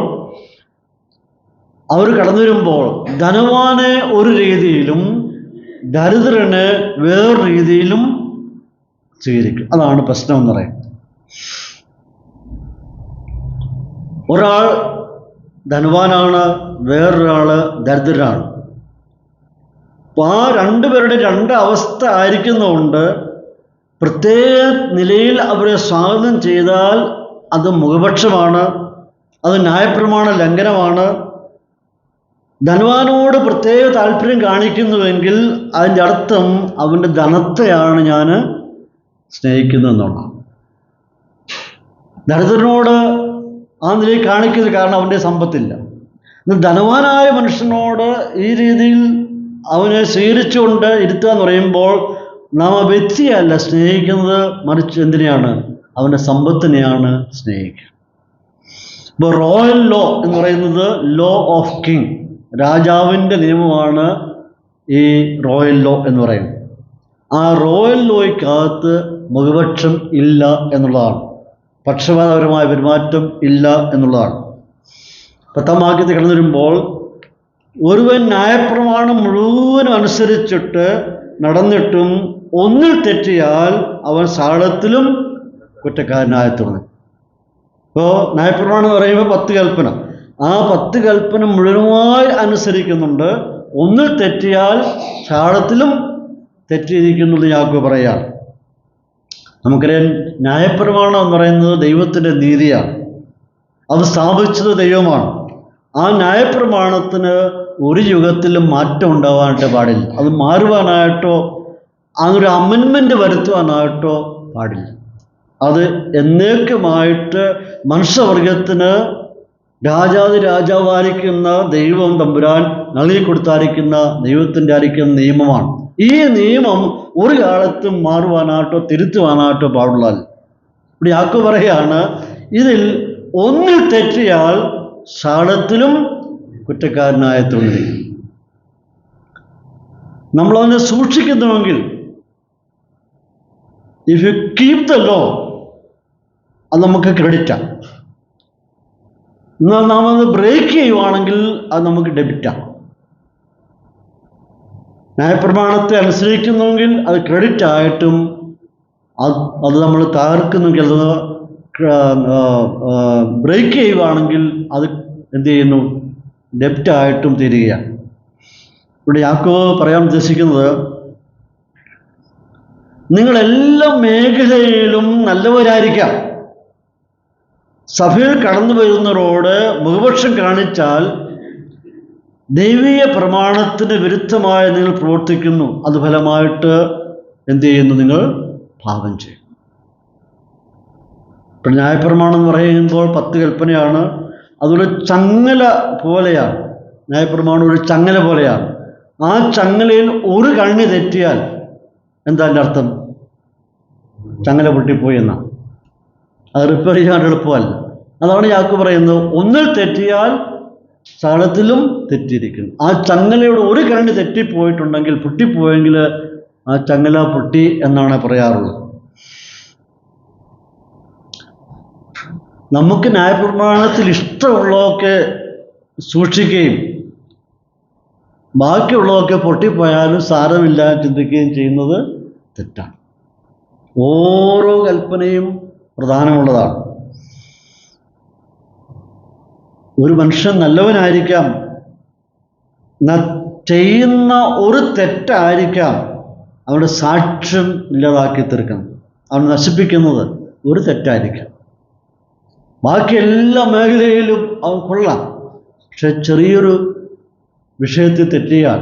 അവർ കടന്നു വരുമ്പോൾ ധനവാനെ ഒരു രീതിയിലും ദരിദ്രന് വേറൊരു രീതിയിലും സ്വീകരിക്കും. അതാണ് പ്രശ്നം എന്ന് പറയുന്നത്. ഒരാൾ ധനവാനാണ്, വേറൊരാൾ ദരിദ്രനാണ്. അപ്പോൾ ആ രണ്ടുപേരുടെ രണ്ട് അവസ്ഥ ആയിരിക്കുന്നതുകൊണ്ട് പ്രത്യേക നിലയിൽ അവരെ സ്വാഗതം ചെയ്താൽ അത് മുഖപക്ഷമാണ്, അത് ന്യായപ്രമാണ ലംഘനമാണ്. ധനവാനോട് പ്രത്യേക താല്പര്യം കാണിക്കുന്നുവെങ്കിൽ അതിൻ്റെ അർത്ഥം അവൻ്റെ ധനത്തെയാണ് ഞാൻ സ്നേഹിക്കുന്നതെന്നുള്ളതാണ്. ദരിദ്രനോട് ആ നിലയിൽ കാണിക്കുന്നത് കാരണം അവൻ്റെ സമ്പത്തില്ല. ധനവാനായ മനുഷ്യനോട് ഈ രീതിയിൽ അവനെ സ്വീകരിച്ചുകൊണ്ട് ഇരുത്തുക എന്ന് പറയുമ്പോൾ നാം ആ വ്യക്തിയല്ല സ്നേഹിക്കുന്നത്, മറിച്ച് എന്തിനെയാണ്? അവൻ്റെ സമ്പത്തിനെയാണ് സ്നേഹിക്കുക. ഇപ്പോൾ റോയൽ ലോ എന്ന് പറയുന്നത് ലോ ഓഫ് കിങ്, രാജാവിൻ്റെ നിയമമാണ് ഈ റോയൽ ലോ എന്ന് പറയുന്നത്. ആ റോയൽ ലോയ്ക്കകത്ത് മുഖപക്ഷം ഇല്ല എന്നുള്ളതാണ്, പക്ഷപാതപരമായ പെരുമാറ്റം ഇല്ല എന്നുള്ളതാണ്. 10-ാം വാക്യത്തിൽ കടന്നു വരുമ്പോൾ ഒരുവൻ ന്യായപ്രമാണം മുഴുവനും അനുസരിച്ചിട്ട് നടന്നിട്ടും ഒന്നിൽ തെറ്റിയാൽ അവൻ സാളത്തിലും കുറ്റക്കാരനായി തീർന്നു. ഇപ്പോൾ ന്യായപ്രമാണം എന്ന് പറയുമ്പോൾ 10 കൽപ്പന, ആ 10 കൽപ്പന മുഴുവനായി അനുസരിക്കുന്നുണ്ട്, ഒന്നിൽ തെറ്റിയാൽ സാളത്തിലും തെറ്റിയിരിക്കുന്നത് യാക്കോബ് പറയുകയാണ്. നമുക്കറിയാം, ന്യായപ്രമാണം എന്ന് പറയുന്നത് ദൈവത്തിൻ്റെ നീതിയാണ്, അത് സ്ഥാപിച്ചത് ദൈവമാണ്. ആ ന്യായപ്രമാണത്തിന് ഒരു യുഗത്തിലും മാറ്റം ഉണ്ടാവാനായിട്ട് പാടില്ല. അത് മാറുവാനായിട്ടോ അതൊരു അമെൻമെൻ്റ് വരുത്തുവാനായിട്ടോ പാടില്ല. അത് എന്നേക്കുമായിട്ട് മനുഷ്യവർഗത്തിന് രാജാവായിരിക്കുന്ന ദൈവം തമ്പുരാൻ നൽകി കൊടുത്തായിരിക്കുന്ന ദൈവത്തിൻ്റെ ആയിരിക്കുന്ന നിയമമാണ്. ഈ നിയമം ഒരു കാലത്തും മാറുവാനായിട്ടോ തിരുത്തുവാനായിട്ടോ പാടുള്ളതല്ല. ഇവിടെ യാക്കോബ് പറയുകയാണ്, ഇതിൽ ഒന്നിൽ തെറ്റിയാൽ സാളത്തിലും കുറ്റക്കാരനായ തീർന്നു. നമ്മളതിനെ സൂക്ഷിക്കുന്നുവെങ്കിൽ, if you keep the law, അത് നമുക്ക് ക്രെഡിറ്റാണ്. എന്നാൽ നാം അത് ബ്രേക്ക് ചെയ്യുവാണെങ്കിൽ അത് നമുക്ക് ഡെബിറ്റാണ്. ന്യായപ്രമാണത്തെ അനുസരിക്കുന്നുവെങ്കിൽ അത് ക്രെഡിറ്റ് ആയിട്ടും, അത് നമ്മൾ തകർക്കുന്നെങ്കിൽ, അത് ബ്രേക്ക് ചെയ്യുവാണെങ്കിൽ അത് എന്ത് ചെയ്യുന്നു? ഡെപ്റ്റായിട്ടും തീരുകയാണ്. ഇവിടെ യാക്കോബ് പറയാൻ ഉദ്ദേശിക്കുന്നത്, നിങ്ങളെല്ലാ മേഖലയിലും നല്ലവരായിരിക്കാം, സഭയിൽ കടന്നു വരുന്നവരോട് മുഖപക്ഷം കാണിച്ചാൽ ദൈവീയ പ്രമാണത്തിന് വിരുദ്ധമായി നിങ്ങൾ പ്രവർത്തിക്കുന്നു, അത് ഫലമായിട്ട് എന്ത് ചെയ്യുന്നു? നിങ്ങൾ പാപം ചെയ്യും. ഇപ്പം ന്യായപ്രമാണം എന്ന് പറയുമ്പോൾ 10 കൽപ്പനയാണ്, അതൊരു ചങ്ങല പോലെയാണ്. ന്യായപ്രമാണം ഒരു ചങ്ങല പോലെയാണ്. ആ ചങ്ങലയിൽ ഒരു കണ്ണി തെറ്റിയാൽ എന്താ എൻ്റെ അർത്ഥം? ചങ്ങല പൊട്ടിപ്പോയി എന്നാണ്. അത് റിപ്പയർ ചെയ്യാൻ എളുപ്പമല്ല. അതാണ് യാക്കോബ് പറയുന്നത്, ഒന്നിൽ തെറ്റിയാൽ സാളത്തിലും തെറ്റിയിരിക്കുന്നു. ആ ചങ്ങലയുടെ ഒരു കണ്ണി തെറ്റിപ്പോയിട്ടുണ്ടെങ്കിൽ, പൊട്ടിപ്പോയെങ്കിൽ ആ ചങ്ങല പൊട്ടി എന്നാണ് പറയാറുള്ളത്. നമുക്ക് ന്യായപ്രമാണത്തിൽ ഇഷ്ടമുള്ളതൊക്കെ സൂക്ഷിക്കുകയും ബാക്കിയുള്ളതൊക്കെ പൊട്ടിപ്പോയാലും സാരമില്ല ചിന്തിക്കുകയും ചെയ്യുന്നത് തെറ്റാണ്. ഓരോ കൽപ്പനയും പ്രധാനമുള്ളതാണ്. ഒരു മനുഷ്യൻ നല്ലവനായിരിക്കാം, ചെയ്യുന്ന ഒരു തെറ്റായിരിക്കാം അവരുടെ സാക്ഷ്യം ഇല്ലാതാക്കി തീർക്കണം. അവൻ നശിപ്പിക്കുന്നത് ഒരു തെറ്റായിരിക്കാം. ബാക്കി എല്ലാ മേഖലയിലും അവൻ കൊള്ളാം, പക്ഷെ ചെറിയൊരു വിഷയത്തിൽ തെറ്റിയാൽ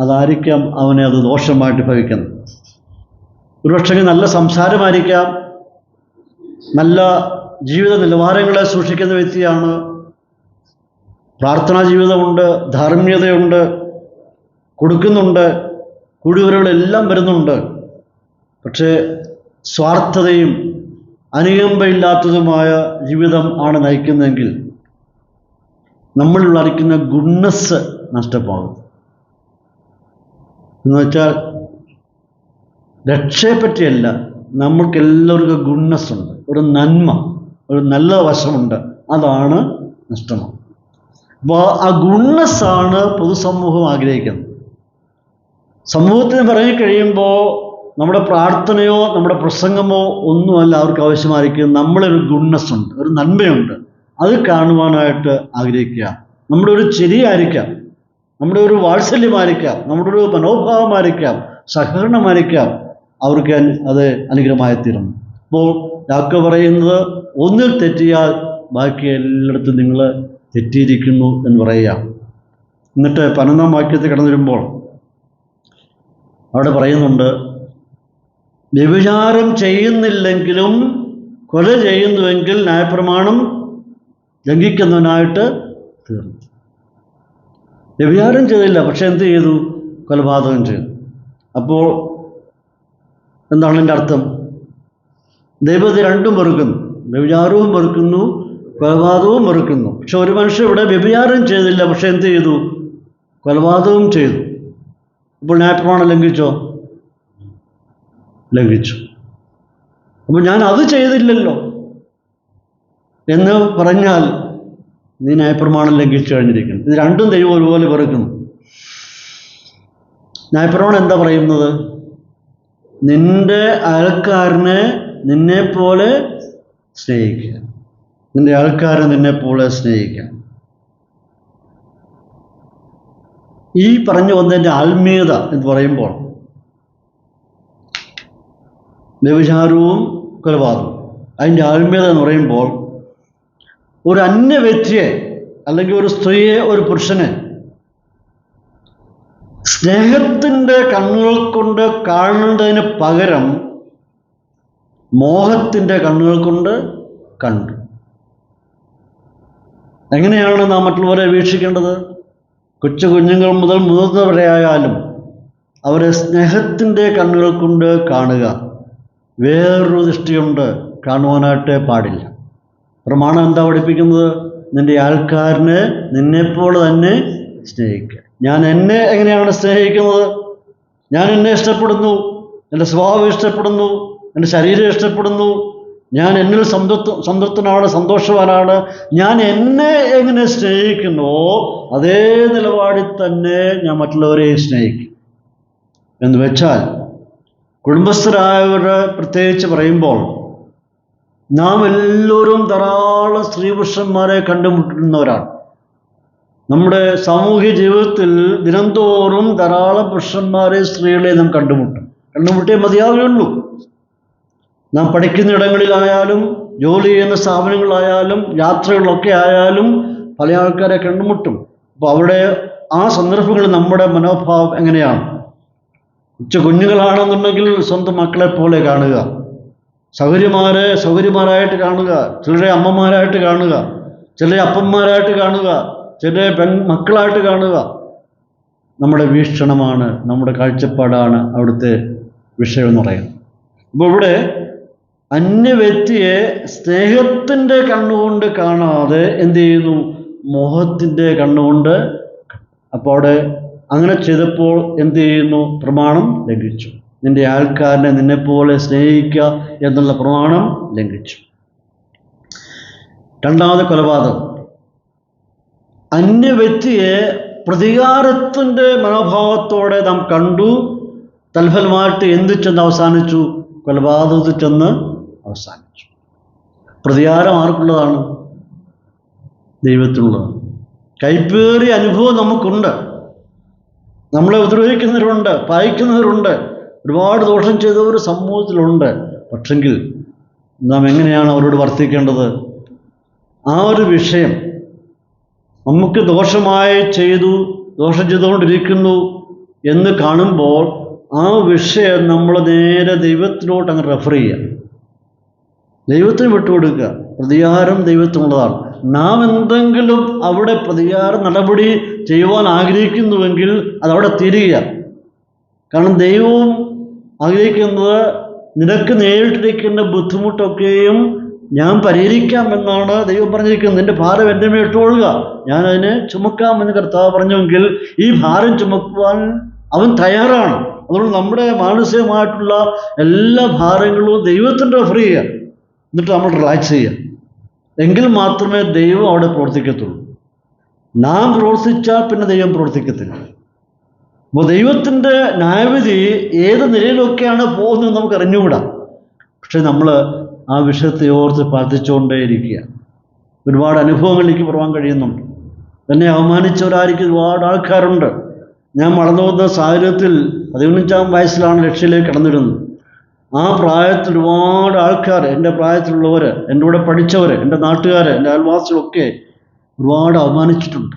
അതായിരിക്കാം അവനെ അത് ദോഷമായിട്ട് ഭവിക്കുന്നത്. ഒരുപക്ഷെ നല്ല സംസാരമായിരിക്കാം, നല്ല ജീവിത നിലവാരങ്ങളെ സൂക്ഷിക്കുന്ന വ്യക്തിയാണ്, പ്രാർത്ഥനാ ജീവിതമുണ്ട്, ധാർമ്മികതയുണ്ട്, കൊടുക്കുന്നുണ്ട്, കൂടിവരവുകളെല്ലാം വരുന്നുണ്ട്. പക്ഷേ സ്വാർത്ഥതയും അനുകമ്പയില്ലാത്തതുമായ ജീവിതം ആണ് നയിക്കുന്നതെങ്കിൽ നമ്മളിൽ അടിക്കുന്ന ഗുഡ്നെസ് നഷ്ടമാകും. എന്നുവെച്ചാൽ രക്ഷയെപ്പറ്റിയല്ല, നമ്മൾക്കെല്ലാവർക്കും ഗുഡ്നെസ് ഉണ്ട്, ഒരു നന്മ, ഒരു നല്ല വശമുണ്ട്, അതാണ് നഷ്ടമാകും. അപ്പോൾ ആ ഗുഡ്നെസ്സാണ് പൊതുസമൂഹം ആഗ്രഹിക്കുന്നത്. സമൂഹത്തിന് ഇറങ്ങിക്കഴിയുമ്പോൾ നമ്മുടെ പ്രാർത്ഥനയോ നമ്മുടെ പ്രസംഗമോ ഒന്നുമല്ല അവർക്ക് ആവശ്യമായിരിക്കും. നമ്മളൊരു ഗുഡ്നെസ് ഉണ്ട്, ഒരു നന്മയുണ്ട്, അത് കാണുവാനായിട്ട് ആഗ്രഹിക്കുക. നമ്മുടെ ഒരു ചിരിയായിരിക്കാം, നമ്മുടെ ഒരു വാത്സല്യമായിരിക്കാം, നമ്മുടെ ഒരു മനോഭാവമായിരിക്കാം, സഹകരണമായിരിക്കാം, അവർക്ക് അത് അനുഗ്രഹമായിത്തീരുന്നു. അപ്പോൾ യാക്കോബ് പറയുന്നത്, ഒന്നിൽ തെറ്റിയാൽ ബാക്കി എല്ലായിടത്തും നിങ്ങൾ തെറ്റിയിരിക്കുന്നു എന്ന് പറയുക. എന്നിട്ട് 11-ാം വാക്യത്തിൽ കടന്നു വരുമ്പോൾ അവിടെ പറയുന്നുണ്ട്, വ്യഭിചാരം ചെയ്യുന്നില്ലെങ്കിലും കൊല ചെയ്യുന്നുവെങ്കിൽ ന്യായപ്രമാണം ലംഘിക്കുന്നവനായിട്ട് തീർന്നു. വ്യഭിചാരം ചെയ്തില്ല, പക്ഷെ എന്ത് ചെയ്തു? കൊലപാതകം ചെയ്തു. അപ്പോൾ എന്താണ് എൻ്റെ അർത്ഥം? ദൈവത്തെ രണ്ടും വെറുക്കുന്നു, വ്യഭിചാരവും വെറുക്കുന്നു, കൊലപാതകവും വെറുക്കുന്നു. പക്ഷെ ഒരു മനുഷ്യൻ ഇവിടെ വ്യഭിചാരം ചെയ്തില്ല, പക്ഷെ എന്ത് ചെയ്തു? കൊലപാതകവും ചെയ്തു. അപ്പോൾ ന്യായപ്രമാണം ലംഘിച്ചോ? ലംഘിച്ചു. അപ്പോൾ ഞാൻ അത് ചെയ്തില്ലല്ലോ എന്ന് പറഞ്ഞാൽ നീ ന്യായപ്രമാണം ലംഘിച്ചു കഴിഞ്ഞിരിക്കുന്നു. ഇത് രണ്ടും ദൈവം ഒരുപോലെ വെറുക്കുന്നു. ന്യായപ്രമാണം എന്താ പറയുന്നത്? നിന്റെ അയൽക്കാരനെ നിന്നെപ്പോലെ സ്നേഹിക്കുക, നിന്റെ ആൾക്കാരെ നിന്നെപ്പോലെ സ്നേഹിക്കുക. ഈ പറഞ്ഞു വന്നതിൻ്റെ ആത്മീയത എന്ന് പറയുമ്പോൾ വ്യഭിചാരവും കൊലപാതകവും, അതിൻ്റെ ആത്മീയത എന്ന് പറയുമ്പോൾ ഒരു അന്യ വ്യക്തിയെ അല്ലെങ്കിൽ ഒരു സ്ത്രീയെ, ഒരു പുരുഷനെ സ്നേഹത്തിൻ്റെ കണ്ണുകൾ കൊണ്ട് കാണുന്നതിന് പകരം മോഹത്തിൻ്റെ കണ്ണുകൾ കൊണ്ട് കണ്ടു. എങ്ങനെയാണ് നാം മറ്റുള്ളവരെ വീക്ഷിക്കേണ്ടത്? കൊച്ചു കുഞ്ഞുങ്ങൾ മുതൽ മുതിർന്നവരെ ആയാലും അവരെ സ്നേഹത്തിൻ്റെ കണ്ണുകൾ കൊണ്ട് കാണുക. വേറൊരു ദൃഷ്ടിയുണ്ട് കാണുവാനായിട്ട് പാടില്ല. പ്രമാണം എന്താ പഠിപ്പിക്കുന്നത്? നിൻ്റെ ആൾക്കാരനെ നിന്നെപ്പോലെ തന്നെ സ്നേഹിക്കുക. ഞാൻ എന്നെ എങ്ങനെയാണ് സ്നേഹിക്കുന്നത്? ഞാൻ എന്നെ ഇഷ്ടപ്പെടുന്നു, എൻ്റെ സ്വഭാവം ഇഷ്ടപ്പെടുന്നു, എൻ്റെ ശരീരം ഇഷ്ടപ്പെടുന്നു, ഞാൻ എന്നിൽ സംതൃപ്തനാണ്, സന്തോഷവാനാണ്. ഞാൻ എന്നെ എങ്ങനെ സ്നേഹിക്കുന്നുവോ അതേ നിലപാടിൽ തന്നെ ഞാൻ മറ്റുള്ളവരെ സ്നേഹിക്കും. എന്ന് വെച്ചാൽ കുടുംബസ്ഥരായവരെ പ്രത്യേകിച്ച് പറയുമ്പോൾ നാം എല്ലാവരും ധാരാളം സ്ത്രീ പുരുഷന്മാരെ കണ്ടുമുട്ടുന്നവരാണ്. നമ്മുടെ സാമൂഹ്യ ജീവിതത്തിൽ ദിനംതോറും ധാരാളം പുരുഷന്മാരെ സ്ത്രീകളെ നാം കണ്ടുമുട്ടേ മതിയാവുകയുള്ളൂ. നാം പഠിക്കുന്ന ഇടങ്ങളിലായാലും ജോലി ചെയ്യുന്ന സ്ഥാപനങ്ങളായാലും യാത്രകളൊക്കെ ആയാലും പല ആൾക്കാരെ കണ്ടുമുട്ടും. അപ്പോൾ അവിടെ ആ സന്ദർഭങ്ങളിൽ നമ്മുടെ മനോഭാവം എങ്ങനെയാണ്? കുഞ്ഞുങ്ങളാണെന്നുണ്ടെങ്കിൽ സ്വന്തം മക്കളെ പോലെ കാണുക, സൗകര്യമാരായിട്ട് കാണുക, ചിലരെ അമ്മമാരായിട്ട് കാണുക, ചിലരെ അപ്പന്മാരായിട്ട് കാണുക, ചിലരെ മക്കളായിട്ട് കാണുക. നമ്മുടെ വീക്ഷണമാണ്, നമ്മുടെ കാഴ്ചപ്പാടാണ് അവിടുത്തെ വിഷയം എന്ന് പറയുന്നത്. അപ്പോൾ ഇവിടെ അന്യ വ്യക്തിയെ സ്നേഹത്തിൻ്റെ കണ്ണുകൊണ്ട് കാണാതെ എന്ത് ചെയ്യുന്നു? മോഹത്തിൻ്റെ കണ്ണുകൊണ്ട്. അപ്പോൾ അവിടെ അങ്ങനെ ചെയ്തപ്പോൾ എന്ത് ചെയ്യുന്നു? പ്രമാണം ലംഘിച്ചു. നിന്റെ ആൾക്കാരനെ നിന്നെപ്പോലെ സ്നേഹിക്കുക എന്നുള്ള പ്രമാണം ലംഘിച്ചു. രണ്ടാമത് കൊലപാതകം. അന്യ വ്യക്തിയെ പ്രതികാരത്തിൻ്റെ മനോഭാവത്തോടെ നാം കണ്ടു. തൽഫലമായിട്ട് എന്ത് ചെന്ന് അവസാനിച്ചു? കൊലപാതകത്തിൽ ചെന്ന് അവസാനിച്ചു. പ്രതികാരം ആർക്കുള്ളതാണ്? ദൈവത്തിനുള്ളതാണ്. കൈപ്പേറിയ അനുഭവം നമുക്കുണ്ട്. നമ്മളെ ഉപദ്രവിക്കുന്നവരുണ്ട്, പായിക്കുന്നവരുണ്ട്, ഒരുപാട് ദോഷം ചെയ്തവർ സമൂഹത്തിലുണ്ട്. പക്ഷെങ്കിൽ നാം എങ്ങനെയാണ് അവരോട് വർത്തിക്കേണ്ടത്? ആ ഒരു വിഷയം നമുക്ക് ദോഷമായി ദോഷം ചെയ്തുകൊണ്ടിരിക്കുന്നു എന്ന് കാണുമ്പോൾ ആ വിഷയം നമ്മൾ നേരെ ദൈവത്തിലോട്ട് അങ്ങ് റെഫർ ചെയ്യുക, ദൈവത്തിന് വിട്ടുകൊടുക്കുക. പ്രതികാരം ദൈവത്തിനുള്ളതാണ്. നാം എന്തെങ്കിലും അവിടെ പ്രതികാര നടപടി ചെയ്യുവാൻ ആഗ്രഹിക്കുന്നുവെങ്കിൽ അതവിടെ തിരിയുക. കാരണം ദൈവവും ആഗ്രഹിക്കുന്നത് നിനക്ക് നേരിട്ടിരിക്കുന്ന ബുദ്ധിമുട്ടൊക്കെയും ഞാൻ പരിഹരിക്കാമെന്നാണ് ദൈവം പറഞ്ഞിരിക്കുന്നത്. നിന്റെ ഭാരം എൻ്റെ മേൽ ഇട്ടുകൊള്ളുക, ഞാൻ അതിനെ ചുമക്കാമെന്ന് കർത്താവ് പറഞ്ഞെങ്കിൽ ഈ ഭാരം ചുമക്കുവാൻ അവൻ തയ്യാറാണ്. അതുകൊണ്ട് നമ്മുടെ മാനസികമായിട്ടുള്ള എല്ലാ ഭാരങ്ങളും ദൈവത്തിൻ്റെ റെഫർ ചെയ്യുക, എന്നിട്ട് നമ്മൾ റിലാക്സ് ചെയ്യുക. എങ്കിൽ മാത്രമേ ദൈവം അവിടെ പ്രവർത്തിക്കത്തുള്ളൂ. നാം പ്രവർത്തിച്ചാൽ പിന്നെ ദൈവം പ്രവർത്തിക്കത്തില്ല. അപ്പോൾ ദൈവത്തിൻ്റെ ന്യായവിധി ഏത് നിലയിലൊക്കെയാണ് പോകുന്നത് നമുക്ക് അറിഞ്ഞുകൂടാ. പക്ഷെ നമ്മൾ ആ വിഷയത്തെ ഓർത്ത് പ്രാർത്ഥിച്ചുകൊണ്ടേയിരിക്കുക. ഒരുപാട് അനുഭവങ്ങളിലേക്ക് പോകാൻ കഴിയുന്നുണ്ട്. എന്നെ അവമാനിച്ചവരായിരിക്കും ഒരുപാട് ആൾക്കാരുണ്ട്. ഞാൻ വളർന്നു വന്ന സാഹചര്യത്തിൽ 15-ാം വയസ്സിലാണ് രക്ഷയിലേക്ക് കടന്നിരുന്നത്. ആ പ്രായത്തിൽ ഒരുപാട് ആൾക്കാർ, എൻ്റെ പ്രായത്തിലുള്ളവർ, എൻ്റെ കൂടെ പഠിച്ചവർ, എൻ്റെ നാട്ടുകാർ, എൻ്റെ അയൽവാസികളൊക്കെ ഒരുപാട് അവമാനിച്ചിട്ടുണ്ട്,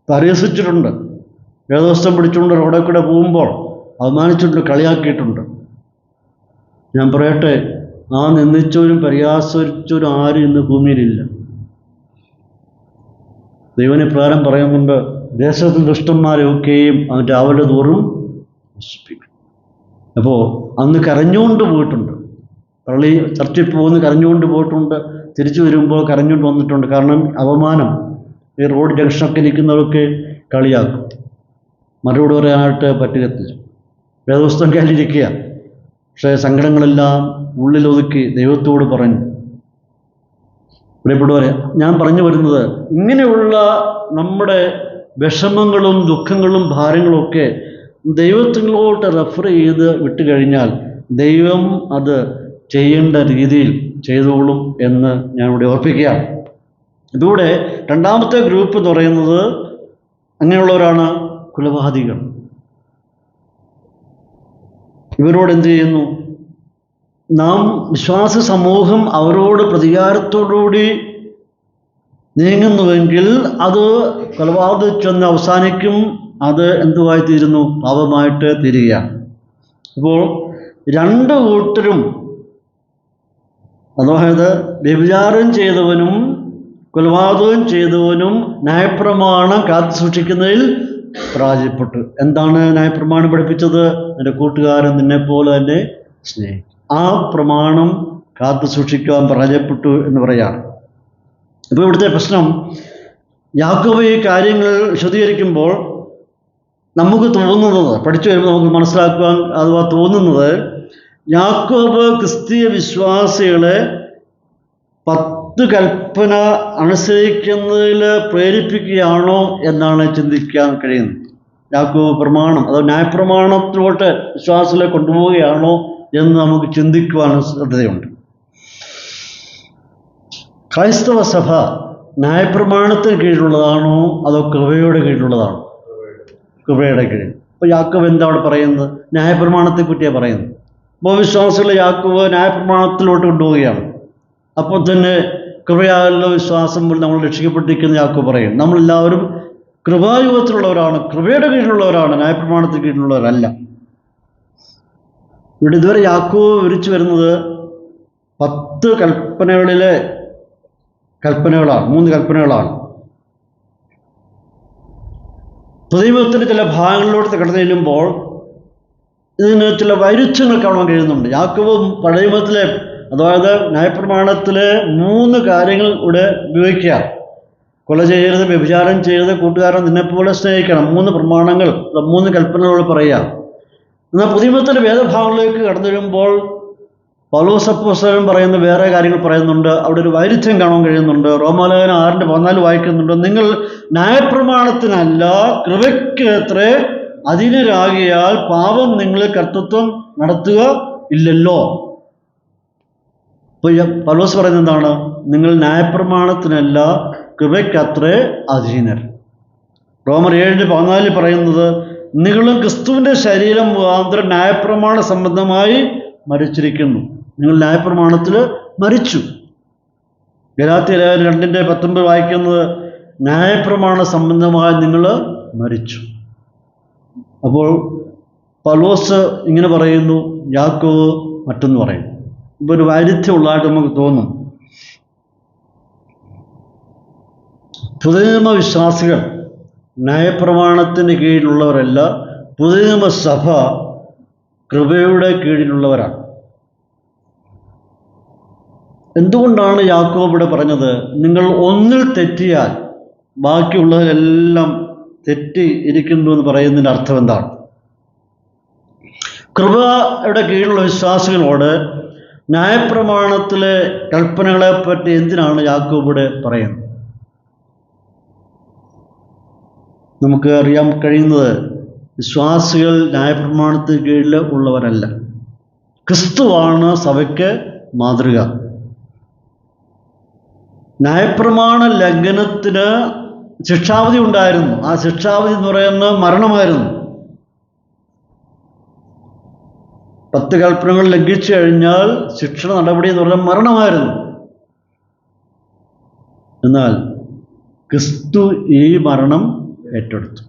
പരിഹസിച്ചിട്ടുണ്ട്. വേദവസ്ത്രം പിടിച്ചുകൊണ്ട് റോഡിൽ കൂടെ പോകുമ്പോൾ അവമാനിച്ചിട്ടുണ്ട്, കളിയാക്കിയിട്ടുണ്ട്. ഞാൻ പറയട്ടെ, ആ നിന്ദിച്ചവരും പരിഹാസിച്ചവരും ആരും ഇന്ന് ഭൂമിയിലില്ല. ദൈവനെ പ്രകാരം പറയുന്നുണ്ട്, ദേശത്തിൽ ദുഷ്ടന്മാരെയൊക്കെയും അവൻ രാവിലെ തോറും നശിപ്പിക്കും. അപ്പോൾ അന്ന് കരഞ്ഞുകൊണ്ട് പോയിട്ടുണ്ട്, പള്ളി ചർച്ചിൽ പോകുന്ന കരഞ്ഞുകൊണ്ട് പോയിട്ടുണ്ട്, തിരിച്ചു വരുമ്പോൾ കരഞ്ഞുകൊണ്ട് വന്നിട്ടുണ്ട്. കാരണം അവമാനം. ഈ റോഡ് ജംഗ്ഷനൊക്കെ ഇരിക്കുന്നവരൊക്കെ കളിയാക്കും, മറുപടി പറയാനായിട്ട് പറ്റുകത്തില്ല. വേദപുസ്തകം കയ്യിലിരിക്കുക, പക്ഷേ സങ്കടങ്ങളെല്ലാം ഉള്ളിലൊതുക്കി ദൈവത്തോട് പറഞ്ഞു. പ്രിയപ്പെട്ടവരെ, ഞാൻ പറഞ്ഞു വരുന്നത്, ഇങ്ങനെയുള്ള നമ്മുടെ വിഷമങ്ങളും ദുഃഖങ്ങളും ഭാരങ്ങളും ഒക്കെ ദൈവത്തിലോട്ട് റെഫർ ചെയ്ത് വിട്ടുകഴിഞ്ഞാൽ ദൈവം അത് ചെയ്യേണ്ട രീതിയിൽ ചെയ്തോളും എന്ന് ഞാൻ ഇവിടെ ഓർപ്പിക്കുകയാണ്. ഇതോടെ രണ്ടാമത്തെ ഗ്രൂപ്പ് എന്ന് പറയുന്നത് അങ്ങനെയുള്ളവരാണ് കുലപാതകികൾ. ഇവരോട് എന്ത് ചെയ്യുന്നു? നാം വിശ്വാസ സമൂഹം അവരോട് പ്രതികാരത്തോടുകൂടി നീങ്ങുന്നുവെങ്കിൽ അത് കൊലപാതകം ചെന്ന് അവസാനിക്കും. അത് എന്തുമായി തീരുന്നു? പാപമായിട്ട് തീരുകയാണ്. അപ്പോൾ രണ്ട് കൂട്ടരും, അതായത് വ്യഭിചാരം ചെയ്തവനും കൊലപാതകം ചെയ്തവനും ന്യായപ്രമാണം കാത്തു സൂക്ഷിക്കുന്നതിൽ പരാജയപ്പെട്ടു. എന്താണ് ന്യായപ്രമാണം പഠിപ്പിച്ചത്? നിന്റെ കൂട്ടുകാരൻ നിന്നെപ്പോലെ തന്നെ സ്നേഹിക്കും. ആ പ്രമാണം കാത്തു സൂക്ഷിക്കാൻ പരാജയപ്പെട്ടു എന്ന് പറയാം. ഇപ്പോൾ ഇവിടുത്തെ പ്രശ്നം, യാക്കോബ് ഈ കാര്യങ്ങൾ വിശദീകരിക്കുമ്പോൾ നമുക്ക് തോന്നുന്നത്, പഠിച്ചു വരുമ്പോൾ നമുക്ക് മനസ്സിലാക്കുവാൻ അഥവാ തോന്നുന്നത്, യാക്കോബ് ക്രിസ്തീയ വിശ്വാസികളെ 10 കൽപ്പന അനുസരിക്കുന്നതിൽ പ്രേരിപ്പിക്കുകയാണോ എന്നാണ് ചിന്തിക്കാൻ കഴിയുന്നത്. യാക്കോബ് പ്രമാണം, അത് ന്യായപ്രമാണത്തിലോട്ട് വിശ്വാസികളെ കൊണ്ടുപോവുകയാണോ എന്ന് നമുക്ക് ചിന്തിക്കുവാൻ സാധ്യതയുണ്ട്. ക്രൈസ്തവ സഭ ന്യായപ്രമാണത്തിന് കീഴിലുള്ളതാണോ അതോ കൃപയുടെ കീഴിലുള്ളതാണോ? കൃപയുടെ കീഴിൽ. അപ്പോൾ യാക്കോബ് എന്താ അവിടെ പറയുന്നത്? ന്യായപ്രമാണത്തെ പറ്റിയാണ് പറയുന്നത്. അപ്പോൾ വിശ്വാസികളെ യാക്കോബ് ന്യായപ്രമാണത്തിലോട്ട് കൊണ്ടുപോവുകയാണ്. അപ്പോൾ തന്നെ കൃപയാലുള്ള വിശ്വാസം പോലെ നമ്മൾ രക്ഷിക്കപ്പെട്ടിരിക്കുന്ന യാക്കോബ് പറയും. നമ്മളെല്ലാവരും കൃപായുഗത്തിലുള്ളവരാണ്, കൃപയുടെ കീഴിലുള്ളവരാണ്, ന്യായപ്രമാണത്തിന് കീഴിലുള്ളവരല്ല. ഇവിടെ ഇതുവരെ യാക്കോബ് വിവരിച്ചു വരുന്നത് 10 കൽപ്പനകളിലെ കൽപ്പനകളാണ്, 3 കൽപ്പനകളാണ്. പുതിയ ചില ഭാഗങ്ങളിലോട്ട് കടന്നു ചെല്ലുമ്പോൾ ഇതിന് ചില വൈരുദ്ധ്യങ്ങൾ കാണാൻ കഴിയുന്നുണ്ട്. യാക്കോബ് പഴയ നിയമത്തിലെ, അതായത് ന്യായപ്രമാണത്തിലെ 3 കാര്യങ്ങൾ ഇവിടെ ഉപയോഗിക്കുക. കൊല ചെയ്യരുത്, വ്യഭിചാരം ചെയ്യരുത്, കൂട്ടുകാരൻ നിന്നെപ്പോലെ സ്നേഹിക്കണം. 3 പ്രമാണങ്ങൾ, 3 കൽപ്പനകൾ പറയുക. എന്നാൽ പുതിയ നിയമത്തിലെ വേദഭാഗങ്ങളിലേക്ക് കടന്നു വരുമ്പോൾ പൗലോസ് അപ്പോസ്തലൻ പറയുന്ന വേറെ കാര്യങ്ങൾ പറയുന്നുണ്ട്. അവിടെ ഒരു വൈരുദ്ധ്യം കാണാൻ കഴിയുന്നുണ്ട്. റോമാലേഖനം 6:14 വായിക്കുന്നുണ്ട്, നിങ്ങൾ ന്യായപ്രമാണത്തിനല്ല കൃപയ്ക്ക് അത്രേ അധീനരാകിയാൽ പാപം നിങ്ങളിൽ കർത്തൃത്വം നടത്തുക ഇല്ലല്ലോ. അപ്പോൾ പൗലോസ് പറയുന്നത് എന്താണ്? നിങ്ങൾ ന്യായപ്രമാണത്തിനല്ല കൃപയ്ക്കത്രേ അധീനർ. റോമർ 7:14 പറയുന്നത്, നിങ്ങളും ക്രിസ്തുവിൻ്റെ ശരീരം മുഖാന്തരം ന്യായപ്രമാണ സംബന്ധമായി മരിച്ചിരിക്കുന്നു. നിങ്ങൾ ന്യായപ്രമാണത്തിൽ മരിച്ചു. ഗലാത്യർ 2:19 വായിക്കുന്നത്, ന്യായപ്രമാണ സംബന്ധമായി നിങ്ങൾ മരിച്ചു. അപ്പോൾ പൗലോസ് ഇങ്ങനെ പറയുന്നു, യാക്കോബ് മറ്റൊന്ന് പറയുന്നു. ഇപ്പോൾ ഒരു വൈരുദ്ധ്യമുള്ളതായിട്ട് നമുക്ക് തോന്നും. പുതിയ നിയമ വിശ്വാസികൾ ന്യായപ്രമാണത്തിന് കീഴിലുള്ളവരല്ല, പുതിയ നിയമസഭ കൃപയുടെ കീഴിലുള്ളവരാണ്. എന്തുകൊണ്ടാണ് യാക്കോബ് ഇവിടെ പറഞ്ഞത്, നിങ്ങൾ ഒന്നിൽ തെറ്റിയാൽ ബാക്കിയുള്ളവരെല്ലാം തെറ്റി ഇരിക്കുന്നു എന്ന് പറയുന്നതിൻ്റെ അർത്ഥം എന്താണ്? കൃപയുടെ കീഴിലുള്ള വിശ്വാസികളോട് ന്യായപ്രമാണത്തിലെ കൽപ്പനകളെപ്പറ്റി എന്തിനാണ് യാക്കോബ് ഇവിടെ പറയുന്നത്? നമുക്ക് അറിയാൻ കഴിയുന്നത്, വിശ്വാസികൾ ന്യായപ്രമാണത്തിന് കീഴിൽ ഉള്ളവരല്ല. ക്രിസ്തുവാണ് സഭയ്ക്ക് മാതൃക. ന്യായപ്രമാണ ലംഘനത്തിന് ശിക്ഷാവിധി ഉണ്ടായിരുന്നു. ആ ശിക്ഷാവിധി എന്ന് പറയുന്നത് മരണമായിരുന്നു. 10 കൽപ്പനകൾ ലംഘിച്ചു കഴിഞ്ഞാൽ ശിക്ഷ നടപടി എന്ന് പറഞ്ഞാൽ മരണമായിരുന്നു. എന്നാൽ ക്രിസ്തു ഈ മരണം ഏറ്റെടുത്തു.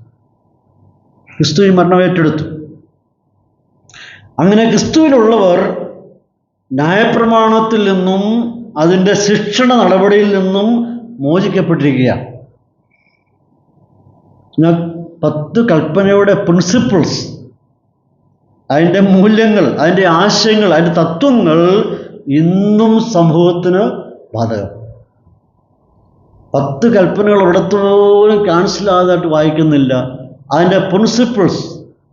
അങ്ങനെ ക്രിസ്തുവിലുള്ളവർ ന്യായപ്രമാണത്തിൽ നിന്നും അതിൻ്റെ ശിക്ഷണ നടപടിയിൽ നിന്നും മോചിക്കപ്പെട്ടിരിക്കുകയാണ്. 10 കൽപ്പനയുടെ പ്രിൻസിപ്പിൾസ്, അതിൻ്റെ മൂല്യങ്ങൾ, അതിൻ്റെ ആശയങ്ങൾ, അതിൻ്റെ തത്വങ്ങൾ ഇന്നും സമൂഹത്തിന് ബാധകം. 10 കൽപ്പനകൾ ഒരിടത്തോളം ക്യാൻസലാകാതായിട്ട് വായിക്കുന്നില്ല. അതിൻ്റെ പ്രിൻസിപ്പിൾസ്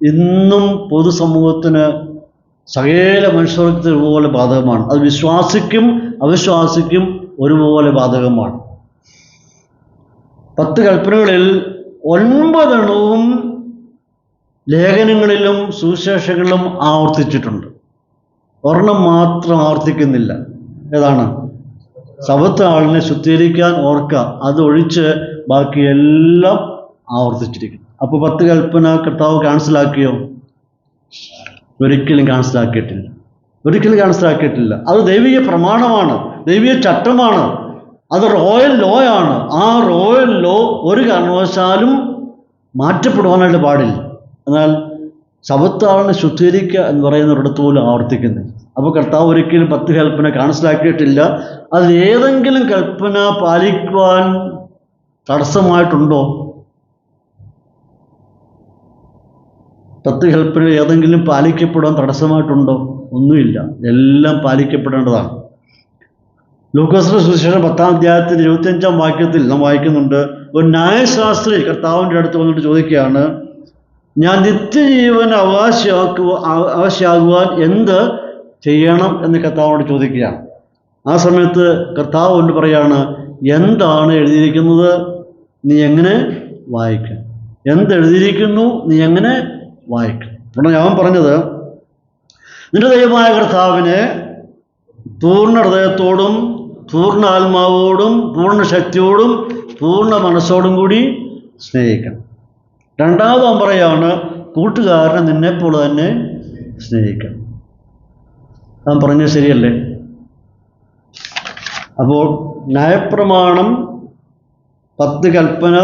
ഇന്നും പൊതുസമൂഹത്തിന്, സകല മനുഷ്യർക്ക് ഒരുപോലെ ബാധകമാണ്. അത് വിശ്വാസിക്കും അവിശ്വാസിക്കും ഒരുപോലെ ബാധകമാണ്. 10 കൽപ്പനകളിൽ 9 ലേഖനങ്ങളിലും സുവിശേഷങ്ങളിലും ആവർത്തിച്ചിട്ടുണ്ട്. ഒരെണ്ണം മാത്രം ആവർത്തിക്കുന്നില്ല. ഏതാണ്? സബത്ത് ആളിനെ ശുദ്ധീകരിക്കാൻ ഓർക്കുക. അതൊഴിച്ച് ബാക്കിയെല്ലാം ആവർത്തിച്ചിരിക്കുന്നു. അപ്പോൾ 10 കൽപ്പന കർത്താവ് ക്യാൻസലാക്കിയോ? ഒരിക്കലും ക്യാൻസലാക്കിയിട്ടില്ല. അത് ദൈവിക പ്രമാണമാണ്, ദൈവിക ചട്ടമാണ്, അത് റോയൽ ലോ ആണ്. ആ റോയൽ ലോ ഒരു കാരണവശാലും മാറ്റപ്പെടുവാനായിട്ട് പാടില്ല. എന്നാൽ സബത്ത് ആളിനെ ശുദ്ധീകരിക്കുക എന്ന് പറയുന്ന ഒരിടത്ത് പോലും ആവർത്തിക്കുന്നില്ല. അപ്പോൾ കർത്താവ് ഒരിക്കലും 10 കൽപ്പന ക്യാൻസലാക്കിയിട്ടില്ല. അതിൽ ഏതെങ്കിലും കൽപ്പന പാലിക്കുവാൻ തടസ്സമായിട്ടുണ്ടോ? 10 കൽപ്പന ഏതെങ്കിലും പാലിക്കപ്പെടാൻ തടസ്സമായിട്ടുണ്ടോ? ഒന്നുമില്ല. എല്ലാം പാലിക്കപ്പെടേണ്ടതാണ്. ലൂക്കോസിന്റെ സുവിശേഷം 10-ാം അധ്യായത്തിൽ 25-ാം വാക്യത്തിൽ നാം വായിക്കുന്നുണ്ട്, ഒരു ന്യായശാസ്ത്രി കർത്താവിൻ്റെ അടുത്ത് വന്നിട്ട് ചോദിക്കുകയാണ്, ഞാൻ നിത്യജീവൻ അവകാശിയാകുവാൻ എന്ത് ചെയ്യണം എന്ന് കർത്താവിനോട് ചോദിക്കുകയാണ്. ആ സമയത്ത് കർത്താവ് കൊണ്ട് പറയാണ്, എന്താണ് എഴുതിയിരിക്കുന്നത്, നീ എങ്ങനെ വായിക്കും? എന്തെഴുതിയിരിക്കുന്നു, നീ എങ്ങനെ വായിക്കും? അപ്പോൾ ഞാൻ പറഞ്ഞത്, നിന്റെ ദൈവമായ കർത്താവിനെ പൂർണ്ണ ഹൃദയത്തോടും പൂർണ്ണ ആത്മാവോടും പൂർണ്ണ ശക്തിയോടും പൂർണ്ണ മനസ്സോടും കൂടി സ്നേഹിക്കണം. രണ്ടാമത് പറയാണ്, കൂട്ടുകാരനെ നിന്നെപ്പോലെ തന്നെ സ്നേഹിക്കണം. ഞാൻ പറഞ്ഞത് ശരിയല്ലേ? അപ്പോൾ ന്യായപ്രമാണം 10 കൽപ്പന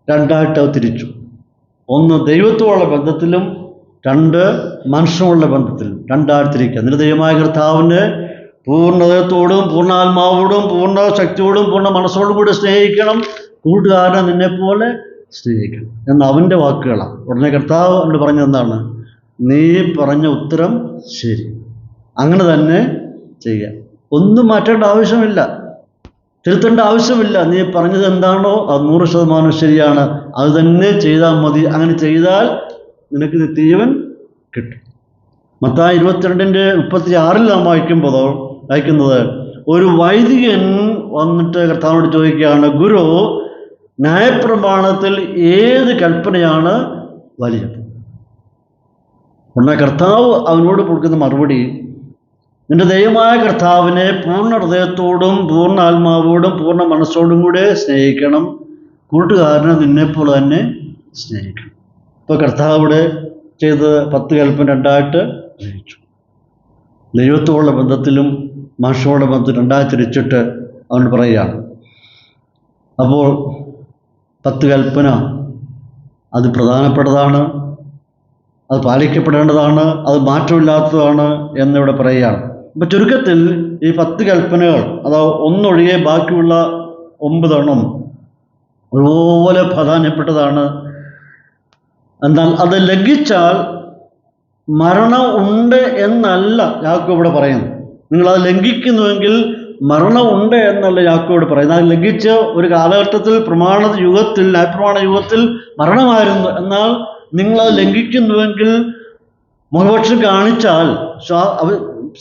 രണ്ടായിട്ട് തിരിച്ചു. ഒന്ന് ദൈവത്തോടുള്ള ബന്ധത്തിലും 2 മനുഷ്യനുള്ള ബന്ധത്തിലും രണ്ടായിരത്തിരിക്കുക. നിന്റെ ദൈവമായ കർത്താവിനെ പൂർണ്ണതയോടും പൂർണ്ണാത്മാവോടും പൂർണ്ണ ശക്തിയോടും പൂർണ്ണ മനസ്സോടും കൂടി സ്നേഹിക്കണം. കൂട്ടുകാരനെ നിന്നെപ്പോലെ സ്നേഹിക്കണം എന്ന അവൻ്റെ വാക്കുകളാണ്. ഉടനെ കർത്താവ് എന്നോട് പറഞ്ഞത് എന്താണ്? നീ പറഞ്ഞ ഉത്തരം ശരി, അങ്ങനെ തന്നെ ചെയ്യാം. ഒന്നും മാറ്റേണ്ട ആവശ്യമില്ല, തിരുത്തേണ്ട ആവശ്യമില്ല. നീ പറഞ്ഞത് എന്താണോ അത് 100% ശരിയാണ്, അത് തന്നെ ചെയ്താൽ മതി. അങ്ങനെ ചെയ്താൽ നിനക്ക് നിത്യജീവൻ കിട്ടും. മത്തായി 22:36 നാം വായിക്കുന്നത് ഒരു വൈദികൻ വന്നിട്ട് കർത്താവിനോട് ചോദിക്കുകയാണ്, ഗുരു, ന്യായപ്രമാണത്തിൽ ഏത് കൽപ്പനയാണ് വലിയത്? ഉടനെ കർത്താവ് അവനോട് കൊടുക്കുന്ന മറുപടി, നിന്റെ ദൈവമായ കർത്താവിനെ പൂർണ്ണ ഹൃദയത്തോടും പൂർണ്ണ ആത്മാവോടും പൂർണ്ണ മനസ്സോടും കൂടെ സ്നേഹിക്കണം, കൂട്ടുകാരനെ നിന്നെപ്പോലെ തന്നെ സ്നേഹിക്കണം. ഇപ്പോൾ കർത്താവ് ഇവിടെ ചെയ്ത് 10 കൽപ്പന 2ആയിട്ട് തിരിച്ചു. ദൈവത്തോടുള്ള ബന്ധത്തിലും മനുഷ്യരുടെ ബന്ധത്തിലും 2ആയി തിരിച്ചിട്ട് അവൻ പറയുകയാണ്. അപ്പോൾ 10 കൽപ്പന അത് പ്രധാനപ്പെട്ടതാണ്, അത് പാലിക്കപ്പെടേണ്ടതാണ്, അത് മാറ്റമില്ലാത്തതാണ് എന്നിവിടെ പറയുകയാണ്. അപ്പം ചുരുക്കത്തിൽ ഈ 10 കൽപ്പനകൾ, അതാ ഒന്നൊഴികെ ബാക്കിയുള്ള 9 ഒരുപോലെ പ്രാധാന്യപ്പെട്ടതാണ്. എന്നാൽ അത് ലംഘിച്ചാൽ മരണം ഉണ്ട് എന്നല്ല യാക്കോബ് ഇവിടെ പറയുന്നത്. നിങ്ങളത് ലംഘിക്കുന്നുവെങ്കിൽ മരണം ഉണ്ട് എന്നല്ല യാക്കോബ് ഇവിടെ പറയുന്നത്. അത് ലംഘിച്ച് ഒരു കാലഘട്ടത്തിൽ ന്യായപ്രമാണ യുഗത്തിൽ മരണമായിരുന്നു. എന്നാൽ നിങ്ങളത് ലംഘിക്കുന്നുവെങ്കിൽ മുഖപക്ഷം കാണിച്ചാൽ,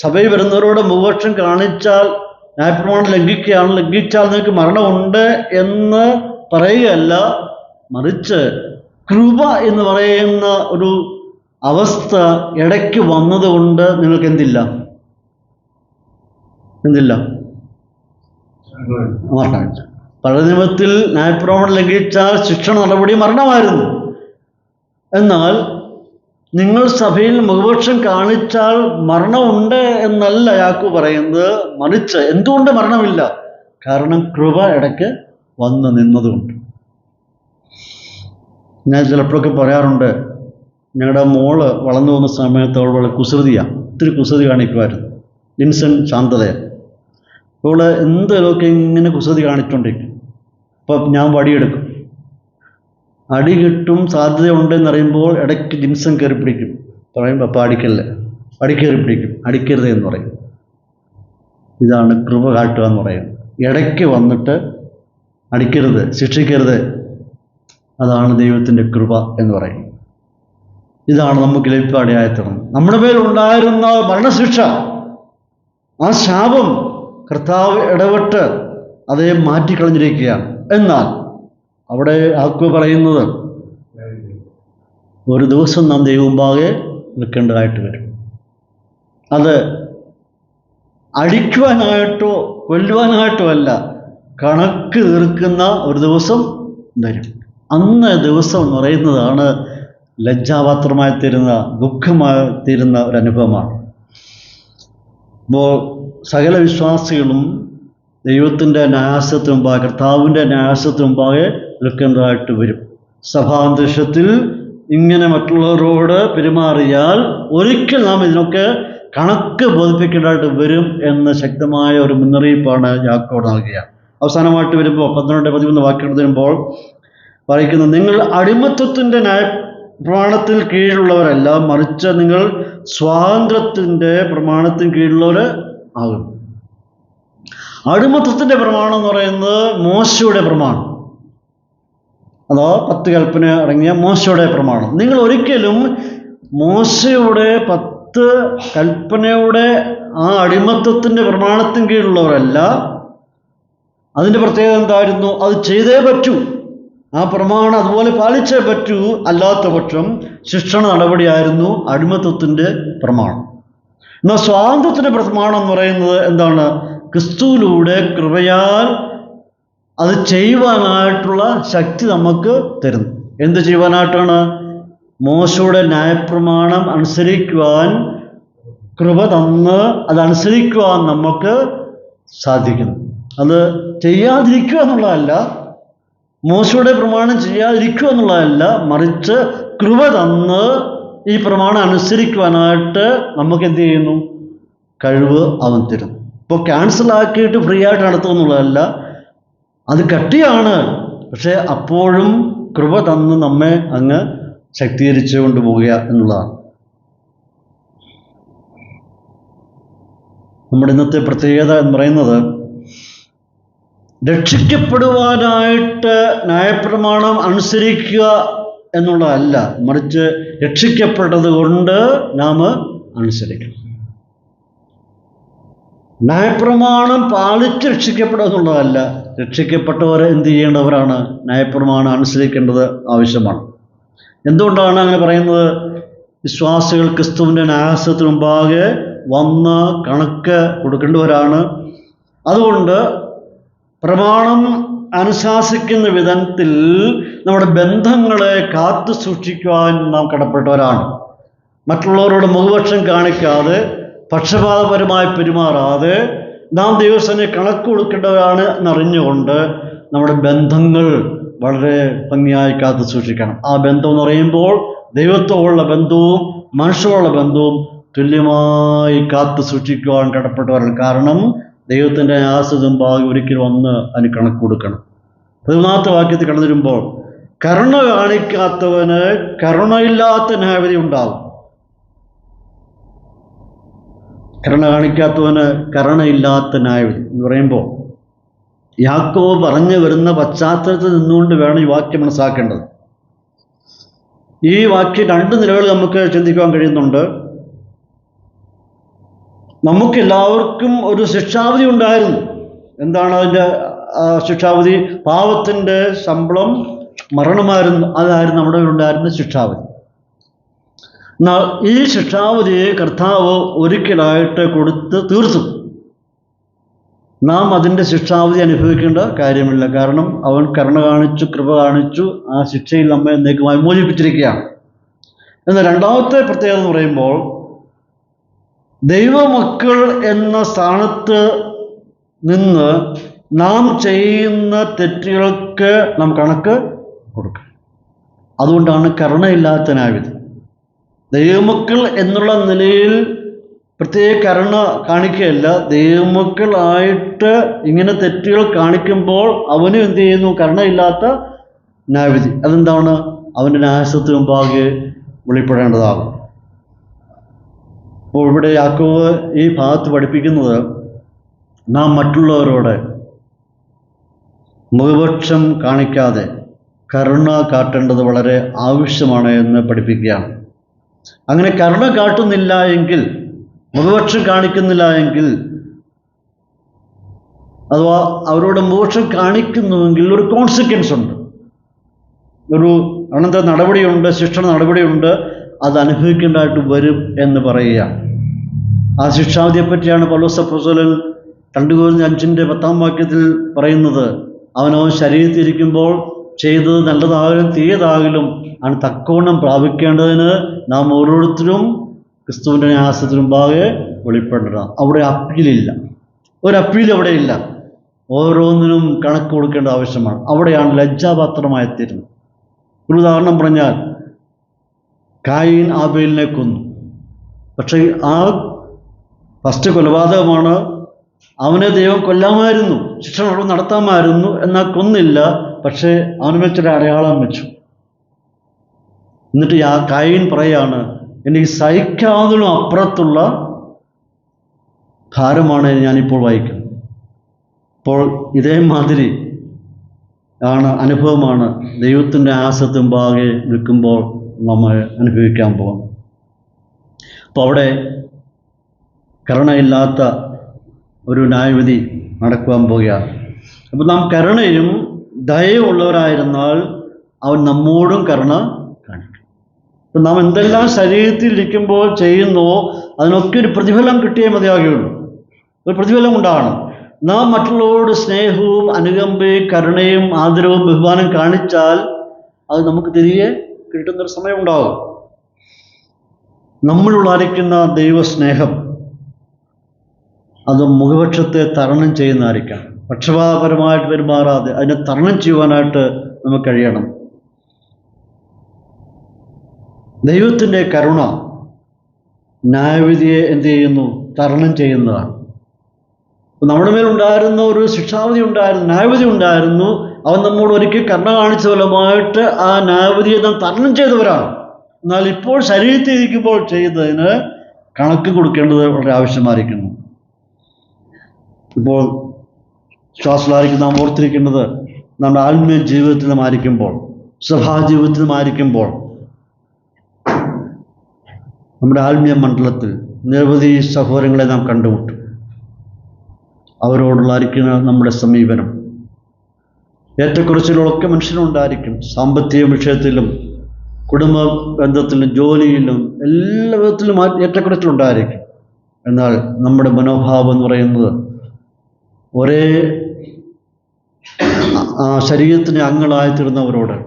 സഭയിൽ വരുന്നവരോട് മുഖപക്ഷം കാണിച്ചാൽ ന്യായപ്രമാണം ലംഘിച്ചാൽ നിങ്ങൾക്ക് മരണമുണ്ട് എന്ന് പറയുകയല്ല, മറിച്ച് കൃപ എന്ന് പറയുന്ന ഒരു അവസ്ഥ ഇടയ്ക്ക് വന്നതുകൊണ്ട് നിങ്ങൾക്ക് എന്തില്ല? മരണമില്ല. പഴയ നിയമത്തിൽ ന്യായപ്രമാണം ലംഘിച്ചാൽ ശിക്ഷണ നടപടി മരണമായിരുന്നു. എന്നാൽ നിങ്ങൾ സഭയിൽ മുഖപക്ഷം കാണിച്ചാൽ മരണമുണ്ട് എന്നല്ല യാക്കോബ് പറയുന്നത്, മറിച്ച് എന്തുകൊണ്ട് മരണമില്ല? കാരണം കൃപ ഇടയ്ക്ക് വന്ന് നിന്നതുകൊണ്ട്. ഞാൻ ചിലപ്പോഴൊക്കെ പറയാറുണ്ട്, ഞങ്ങളുടെ മോള് വളർന്നു പോകുന്ന സമയത്ത് അവൾ വളരെ കുസൃതിയാണ്, ഒത്തിരി കുസൃതി കാണിക്കുമായിരുന്നു. ഇൻസെൻറ്റ് ശാന്തതയാണ്. അവൾ എന്തെങ്കിലുമൊക്കെ ഇങ്ങനെ കുസൃതി കാണിച്ചുകൊണ്ടിരിക്കും. അപ്പം ഞാൻ വടിയെടുക്കും, അടി കിട്ടും സാധ്യതയുണ്ടെന്നറിയുമ്പോൾ ഇടയ്ക്ക് ജിൻസൺ കയറി പിടിക്കും. പറയും, അപ്പം അടിക്കല്ലേ, അടി കയറി പിടിക്കും, അടിക്കരുത് എന്ന് പറയും. ഇതാണ് കൃപ കാട്ടുക എന്ന് പറയുന്നത്. ഇടയ്ക്ക് വന്നിട്ട് അടിക്കരുത്, ശിക്ഷിക്കരുത്, അതാണ് ദൈവത്തിൻ്റെ കൃപ എന്ന് പറയും. ഇതാണ് നമുക്ക് ലഭിക്കാനിടയായിത്തീർന്നത്. നമ്മുടെ മേലുണ്ടായിരുന്ന മരണശിക്ഷ, ആ ശാപം കർത്താവ് ഇടപെട്ട് അതേ മാറ്റിക്കളഞ്ഞിരിക്കുകയാണ്. എന്നാൽ അവിടെ യാക്കോബ് പറയുന്നത്, ഒരു ദിവസം നാം ദൈവമുമ്പാകെ നിൽക്കേണ്ടതായിട്ട് വരും. അത് അടിക്കുവാനായിട്ടോ കൊല്ലുവാനായിട്ടോ അല്ല, കണക്ക് തീർക്കുന്ന ഒരു ദിവസം വരും. അന്ന് ദിവസം എന്ന് പറയുന്നതാണ് ലജ്ജാപാത്രമായി തീരുന്ന, ദുഃഖമായി തീരുന്ന ഒരനുഭവമാണ്. അപ്പോൾ സകല വിശ്വാസികളും ദൈവത്തിൻ്റെ ന്യായാസനത്തിന് മുമ്പാകെ, കർത്താവിൻ്റെ ന്യായാസനത്തിന് മുമ്പാകെ നിൽക്കേണ്ടതായിട്ട് വരും. സഭാന്തരീക്ഷത്തിൽ ഇങ്ങനെ മറ്റുള്ളവരോട് പെരുമാറിയാൽ ഒരിക്കൽ നാം ഇതിനൊക്കെ കണക്ക് ബോധിപ്പിക്കേണ്ടതായിട്ട് വരും എന്ന ശക്തമായ ഒരു മുന്നറിയിപ്പാണ് യാക്കോബ് നൽകുക. അവസാനമായിട്ട് വരുമ്പോൾ 12-13 വാക്യം വരുമ്പോൾ പറയുന്നത്, നിങ്ങൾ അടിമത്വത്തിൻ്റെ പ്രമാണത്തിൽ കീഴിലുള്ളവരല്ല, മറിച്ച് നിങ്ങൾ സ്വാതന്ത്ര്യത്തിൻ്റെ പ്രമാണത്തിന് കീഴിലുള്ളവർ ആകും. അടിമത്വത്തിൻ്റെ പ്രമാണം എന്ന് പറയുന്നത് മോശയുടെ പ്രമാണം, അതോ 10 കൽപ്പന അടങ്ങിയ മോശയുടെ പ്രമാണം. നിങ്ങൾ ഒരിക്കലും മോശയുടെ 10 കൽപ്പനയുടെ ആ അടിമത്വത്തിൻ്റെ പ്രമാണത്തിന് കീഴിലുള്ളവരല്ല. അതിൻ്റെ പ്രത്യേകത എന്തായിരുന്നു? അത് ചെയ്തേ പറ്റൂ, ആ പ്രമാണം അതുപോലെ പാലിച്ചേ പറ്റൂ, അല്ലാത്ത പക്ഷം ശിക്ഷണ നടപടിയായിരുന്നു അടിമത്വത്തിൻ്റെ പ്രമാണം. എന്നാൽ സ്വാതന്ത്ര്യത്തിൻ്റെ പ്രമാണം എന്ന് പറയുന്നത് എന്താണ്? ക്രിസ്തുവിലൂടെ കൃപയാൽ അത് ചെയ്യുവാനായിട്ടുള്ള ശക്തി നമുക്ക് തരുന്നു. എന്ത് ചെയ്യുവാനായിട്ടാണ്? മോശയുടെ ന്യായപ്രമാണം അനുസരിക്കുവാൻ കൃപ തന്ന് അതനുസരിക്കുവാൻ നമുക്ക് സാധിക്കുന്നു. അത് ചെയ്യാതിരിക്കുക എന്നുള്ളതല്ല, മോശയുടെ പ്രമാണം ചെയ്യാതിരിക്കുക എന്നുള്ളതല്ല, മറിച്ച് കൃപ തന്ന് ഈ പ്രമാണം അനുസരിക്കുവാനായിട്ട് നമുക്ക് എന്ത് ചെയ്യുന്നു? കഴിവ് അവൻ തരുന്നു. ഇപ്പോൾ ക്യാൻസലാക്കിയിട്ട് ഫ്രീ ആയിട്ട് നടത്തുക എന്നുള്ളതല്ല, അത് കട്ടിയാണ്. പക്ഷേ അപ്പോഴും കൃപ തന്ന് നമ്മെ അങ്ങ് ശക്തീകരിച്ചു കൊണ്ടുപോവുക എന്നുള്ളതാണ്. നമ്മുടെ ഇന്നത്തെ പ്രത്യേകത എന്ന് പറയുന്നത്, രക്ഷിക്കപ്പെടുവാനായിട്ട് ന്യായപ്രമാണം അനുസരിക്കുക എന്നുള്ളതല്ല, മറിച്ച് രക്ഷിക്കപ്പെട്ടത് കൊണ്ട് നാം അനുസരിക്കണം. ന്യായപ്രമാണം പാലിച്ച് രക്ഷിക്കപ്പെടുക എന്നുള്ളതല്ല, രക്ഷിക്കപ്പെട്ടവരെ എന്ത് ചെയ്യേണ്ടവരാണ്? ന്യായപ്രമാണം അനുസരിക്കേണ്ടത് ആവശ്യമാണ്. എന്തുകൊണ്ടാണ് അങ്ങനെ പറയുന്നത്? വിശ്വാസികൾ ക്രിസ്തുവിൻ്റെ ന്യായാസനത്തിന് മുമ്പാകെ വന്ന് കണക്ക് കൊടുക്കേണ്ടവരാണ്. അതുകൊണ്ട് പ്രമാണം അനുശാസിക്കുന്ന വിധത്തിൽ നമ്മുടെ ബന്ധങ്ങളെ കാത്തു സൂക്ഷിക്കുവാൻ നാം കടപ്പെട്ടവരാണ്. മറ്റുള്ളവരോട് മുഖപക്ഷം കാണിക്കാതെ, പക്ഷപാതപരമായി പെരുമാറാതെ നാം ദൈവസേനയെ കണക്ക് കൊടുക്കേണ്ടവരാണ് എന്നറിഞ്ഞുകൊണ്ട് നമ്മുടെ ബന്ധങ്ങൾ വളരെ ഭംഗിയായി കാത്തു സൂക്ഷിക്കണം. ആ ബന്ധം എന്ന് പറയുമ്പോൾ ദൈവത്തോടുള്ള ബന്ധവും മനുഷ്യരോടുള്ള ബന്ധവും തുല്യമായി കാത്തു സൂക്ഷിക്കുവാൻ കടപ്പെട്ടവരാണ്. കാരണം ദൈവത്തിൻ്റെ ന്യായാസനമുമ്പാകെ ഒരിക്കൽ വന്ന് അതിന് കണക്ക് കൊടുക്കണം. 14 വാക്യത്തിൽ കടന്നു വരുമ്പോൾ കരുണ കാണിക്കാത്തവന് കരുണയില്ലാത്ത ന്യായവിധി ഉണ്ടാവും. കരുണ കാണിക്കാത്തവന് കരുണയില്ലാത്ത ന്യായവിധി എന്ന് പറയുമ്പോൾ യാക്കോബ് പറഞ്ഞു വരുന്ന പശ്ചാത്തലത്തിൽ നിന്നുകൊണ്ട് വേണം ഈ വാക്യം മനസ്സിലാക്കേണ്ടത്. ഈ വാക്യം 2 നിലകളിൽ നമുക്ക് ചിന്തിക്കുവാൻ കഴിയുന്നുണ്ട്. നമുക്കെല്ലാവർക്കും ഒരു ശിക്ഷാവിധി ഉണ്ടായിരുന്നു. എന്താണ് അതിൻ്റെ ശിക്ഷാവിധി? പാപത്തിൻ്റെ ശമ്പളം മരണമായിരുന്നു. അതായിരുന്നു നമ്മുടെ ഉണ്ടായിരുന്ന ശിക്ഷാവിധി. എന്നാൽ ഈ ശിക്ഷാവിധിയെ കർത്താവ് ഒരിക്കലായിട്ട് കൊടുത്ത് തീർത്തു. നാം അതിൻ്റെ ശിക്ഷാവിധി അനുഭവിക്കേണ്ട കാര്യമില്ല. കാരണം അവൻ കരുണ കാണിച്ചു, കൃപ കാണിച്ചു, ആ ശിക്ഷയിൽ നമ്മെ എന്നേക്കുമായി മോചിപ്പിച്ചിരിക്കുകയാണ്. എന്നാൽ രണ്ടാമത്തെ പ്രത്യേകത എന്ന് പറയുമ്പോൾ ദൈവമക്കൾ എന്ന സ്ഥാനത്ത് നിന്ന് നാം ചെയ്യുന്ന തെറ്റുകൾക്ക് നാം കണക്ക് കൊടുക്കുക. അതുകൊണ്ടാണ് കരുണയില്ലാത്ത ന്യായവിധി. ദൈവമക്കൾ എന്നുള്ള നിലയിൽ പ്രത്യേക കരുണ കാണിക്കുകയല്ല, ദൈവമക്കളായിട്ട് ഇങ്ങനെ തെറ്റുകൾ കാണിക്കുമ്പോൾ അവനും എന്ത് ചെയ്യുന്നു? കരുണയില്ലാത്ത ന്യായവിധി. അതെന്താണ്? അവൻ്റെ ന്യായാസനത്തിന് മുമ്പാകെ വെളിപ്പെടേണ്ടതാകും. അപ്പോൾ ഇവിടെ യാക്കോബ് ഈ ഭാഗത്ത് പഠിപ്പിക്കുന്നത് നാം മറ്റുള്ളവരോട് മുഖപക്ഷം കാണിക്കാതെ കരുണ കാട്ടേണ്ടത് വളരെ ആവശ്യമാണ് എന്ന് പഠിപ്പിക്കുകയാണ്. അങ്ങനെ കരുണ കാട്ടുന്നില്ല എങ്കിൽ, മുഖപക്ഷം കാണിക്കുന്നില്ല എങ്കിൽ, അഥവാ അവരോട് മോക്ഷം കാണിക്കുന്നുവെങ്കിൽ ഒരു കോൺസിക്വൻസ് ഉണ്ട്, ഒരു അനന്തര നടപടിയുണ്ട്, ശിക്ഷണ നടപടിയുണ്ട്. അത് അനുഭവിക്കേണ്ടതായിട്ട് വരും എന്ന് പറയുക. ആ ശിക്ഷാവിധിയെ പറ്റിയാണ് പൗലോസ് അപ്പോസ്തലൻ 2 കൊരിന്ത്യർ 5:10 വാക്യത്തിൽ പറയുന്നത്. അവനവൻ ശരീരത്തിരിക്കുമ്പോൾ ചെയ്തത് നല്ലതാകലും തീയതാകലും അവൻ തക്കവണ്ണം പ്രാപിക്കേണ്ടതിന് നാം ഓരോരുത്തരും ക്രിസ്തുവിൻ്റെ ന്യായാസനത്തിന് മുമ്പാകെ വെളിപ്പെടണം. അവിടെ അപ്പീലില്ല, ഒരു അപ്പീൽ അവിടെ ഇല്ല. ഓരോന്നിനും കണക്ക് കൊടുക്കേണ്ട ആവശ്യമാണ്. അവിടെയാണ് ലജ്ജാപാത്രമായിത്തീരുന്നത്. ഒരു ഉദാഹരണം പറഞ്ഞാൽ, കായീൻ ആബേലിനെ കൊന്നു. പക്ഷേ ആ ഫസ്റ്റ് കൊലപാതകമാണ്. അവനെ ദൈവം കൊല്ലാമായിരുന്നു, ശിക്ഷ നടത്താമായിരുന്നു, എന്നാൽ കൊന്നില്ല. പക്ഷേ അവന് വെച്ചൊരു അടയാളം വെച്ചു. എന്നിട്ട് ആ കായീൻ പറയാണ്, എനിക്ക് സഹിക്കാവുന്നതിനും അപ്പുറത്തുള്ള ഭാരമാണ് ഞാനിപ്പോൾ വഹിക്കുന്നത്. അപ്പോൾ ഇതേമാതിരി അനുഭവമാണ് ദൈവത്തിൻ്റെ ന്യായാസനത്തിന് മുമ്പാകെ നിൽക്കുമ്പോൾ നമ്മൾ അനുഭവിക്കാൻ പോകുന്നു. അപ്പോൾ അവിടെ കരുണയില്ലാത്ത ഒരു ന്യായവിധി നടക്കുവാൻ പോവുകയാണ്. അപ്പോൾ നാം കരുണയും ദയവുള്ളവരായിരുന്നാൽ അവൻ നമ്മോടും കരുണ കാണിക്കും. അപ്പം നാം എന്തെല്ലാം ശരീരത്തിൽ ഇരിക്കുമ്പോൾ ചെയ്യുന്നുവോ അതിനൊക്കെ ഒരു പ്രതിഫലം കിട്ടിയേ മതിയാകുകയുള്ളൂ. ഒരു പ്രതിഫലം ഉണ്ടാകണം. നാം മറ്റുള്ളവരോട് സ്നേഹവും അനുകമ്പയും കരുണയും ആദരവും ബഹുമാനം കാണിച്ചാൽ അത് നമുക്ക് തിരികെ കിട്ടുന്നൊരു സമയമുണ്ടാകും. നമ്മളുള്ളായിരിക്കുന്ന ദൈവസ്നേഹം അത് മുഖപക്ഷത്തെ തരണം ചെയ്യുന്നതായിരിക്കാം. പക്ഷപാതപരമായിട്ട് പെരുമാറാതെ അതിനെ തരണം ചെയ്യുവാനായിട്ട് നമുക്ക് കഴിയണം. ദൈവത്തിൻ്റെ കരുണ ന്യായവിധിയെ എന്ത് ചെയ്യുന്നു? തരണം ചെയ്യുന്നതാണ്. നമ്മുടെ മേലുണ്ടായിരുന്ന ഒരു ശിക്ഷാവിധി ഉണ്ടായിരുന്നു, ന്യായവിധി ഉണ്ടായിരുന്നു. അവൻ നമ്മോട് ഒരിക്കൽ കരുണ കാണിച്ച ഫലമായിട്ട് ആ ന്യായവിധിയെ നാം തരണം ചെയ്തവരാണ്. എന്നാൽ ഇപ്പോൾ ശരീരത്തിൽ ഇരിക്കുമ്പോൾ ചെയ്തതിന് കണക്ക് കൊടുക്കേണ്ടത് വളരെ ആവശ്യമായിരിക്കുന്നു. ഇപ്പോൾ ശ്വാസമായിരിക്കും നാം ഓർത്തിരിക്കേണ്ടത്, നമ്മുടെ ആത്മീയ ജീവിതത്തിലുമായിരിക്കുമ്പോൾ, സഭാജീവിതത്തിലുമായിരിക്കുമ്പോൾ നമ്മുടെ ആത്മീയ മണ്ഡലത്തിൽ നിരവധി സഹോദരങ്ങളെ നാം കണ്ടുമുട്ടും. അവരോടുള്ളായിരിക്കുന്ന നമ്മുടെ സമീപനം, ഏറ്റക്കുറച്ചിലുകളൊക്കെ മനുഷ്യനുണ്ടായിരിക്കും. സാമ്പത്തിക വിഷയത്തിലും കുടുംബ ബന്ധത്തിലും ജോലിയിലും എല്ലാ വിധത്തിലും ഏറ്റക്കുറച്ചിലുണ്ടായിരിക്കും. എന്നാൽ നമ്മുടെ മനോഭാവം എന്ന് പറയുന്നത് ഒരേ ശരീരത്തിൻ്റെ അംഗങ്ങളായിത്തീർന്നവരോട്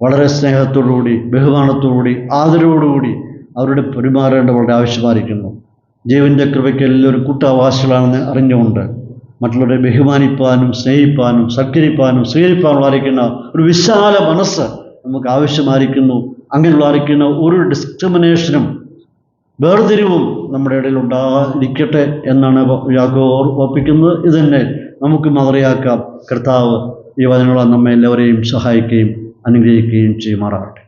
വളരെ സ്നേഹത്തോടുകൂടി, ബഹുമാനത്തോടുകൂടി, ആദരവോടുകൂടി അവരുടെ പെരുമാറേണ്ട വളരെ ആവശ്യമായിരിക്കുന്നു. ജീവൻ്റെ കൃപയ്ക്ക് എല്ലാവരും കൂട്ടാവകാശികളാണെന്ന് അറിഞ്ഞുകൊണ്ട് മറ്റുള്ളവരെ ബഹുമാനിപ്പാനും സ്നേഹിപ്പാനും സൽക്കരിപ്പാനും സ്വീകരിപ്പാനുള്ളതായിരിക്കുന്ന ഒരു വിശാല മനസ്സ് നമുക്ക് ആവശ്യമായിരിക്കുന്നു. അങ്ങനെയുള്ളതായിരിക്കുന്ന ഒരു ഡിസ്ക്രിമിനേഷനും വേർതിരിവും നമ്മുടെ ഇടയിൽ ഉണ്ടാകാതിരിക്കട്ടെ എന്നാണ് യാക്കോബ് ഓർപ്പിക്കുന്നത്. ഇത് തന്നെ നമുക്ക് മാതൃകയാക്കാം. കർത്താവ് ഈ വചനങ്ങളാൽ നമ്മെ എല്ലാവരെയും സഹായിക്കുകയും അനുഗ്രഹിക്കുകയും ചെയ്യുമാറാകട്ടെ.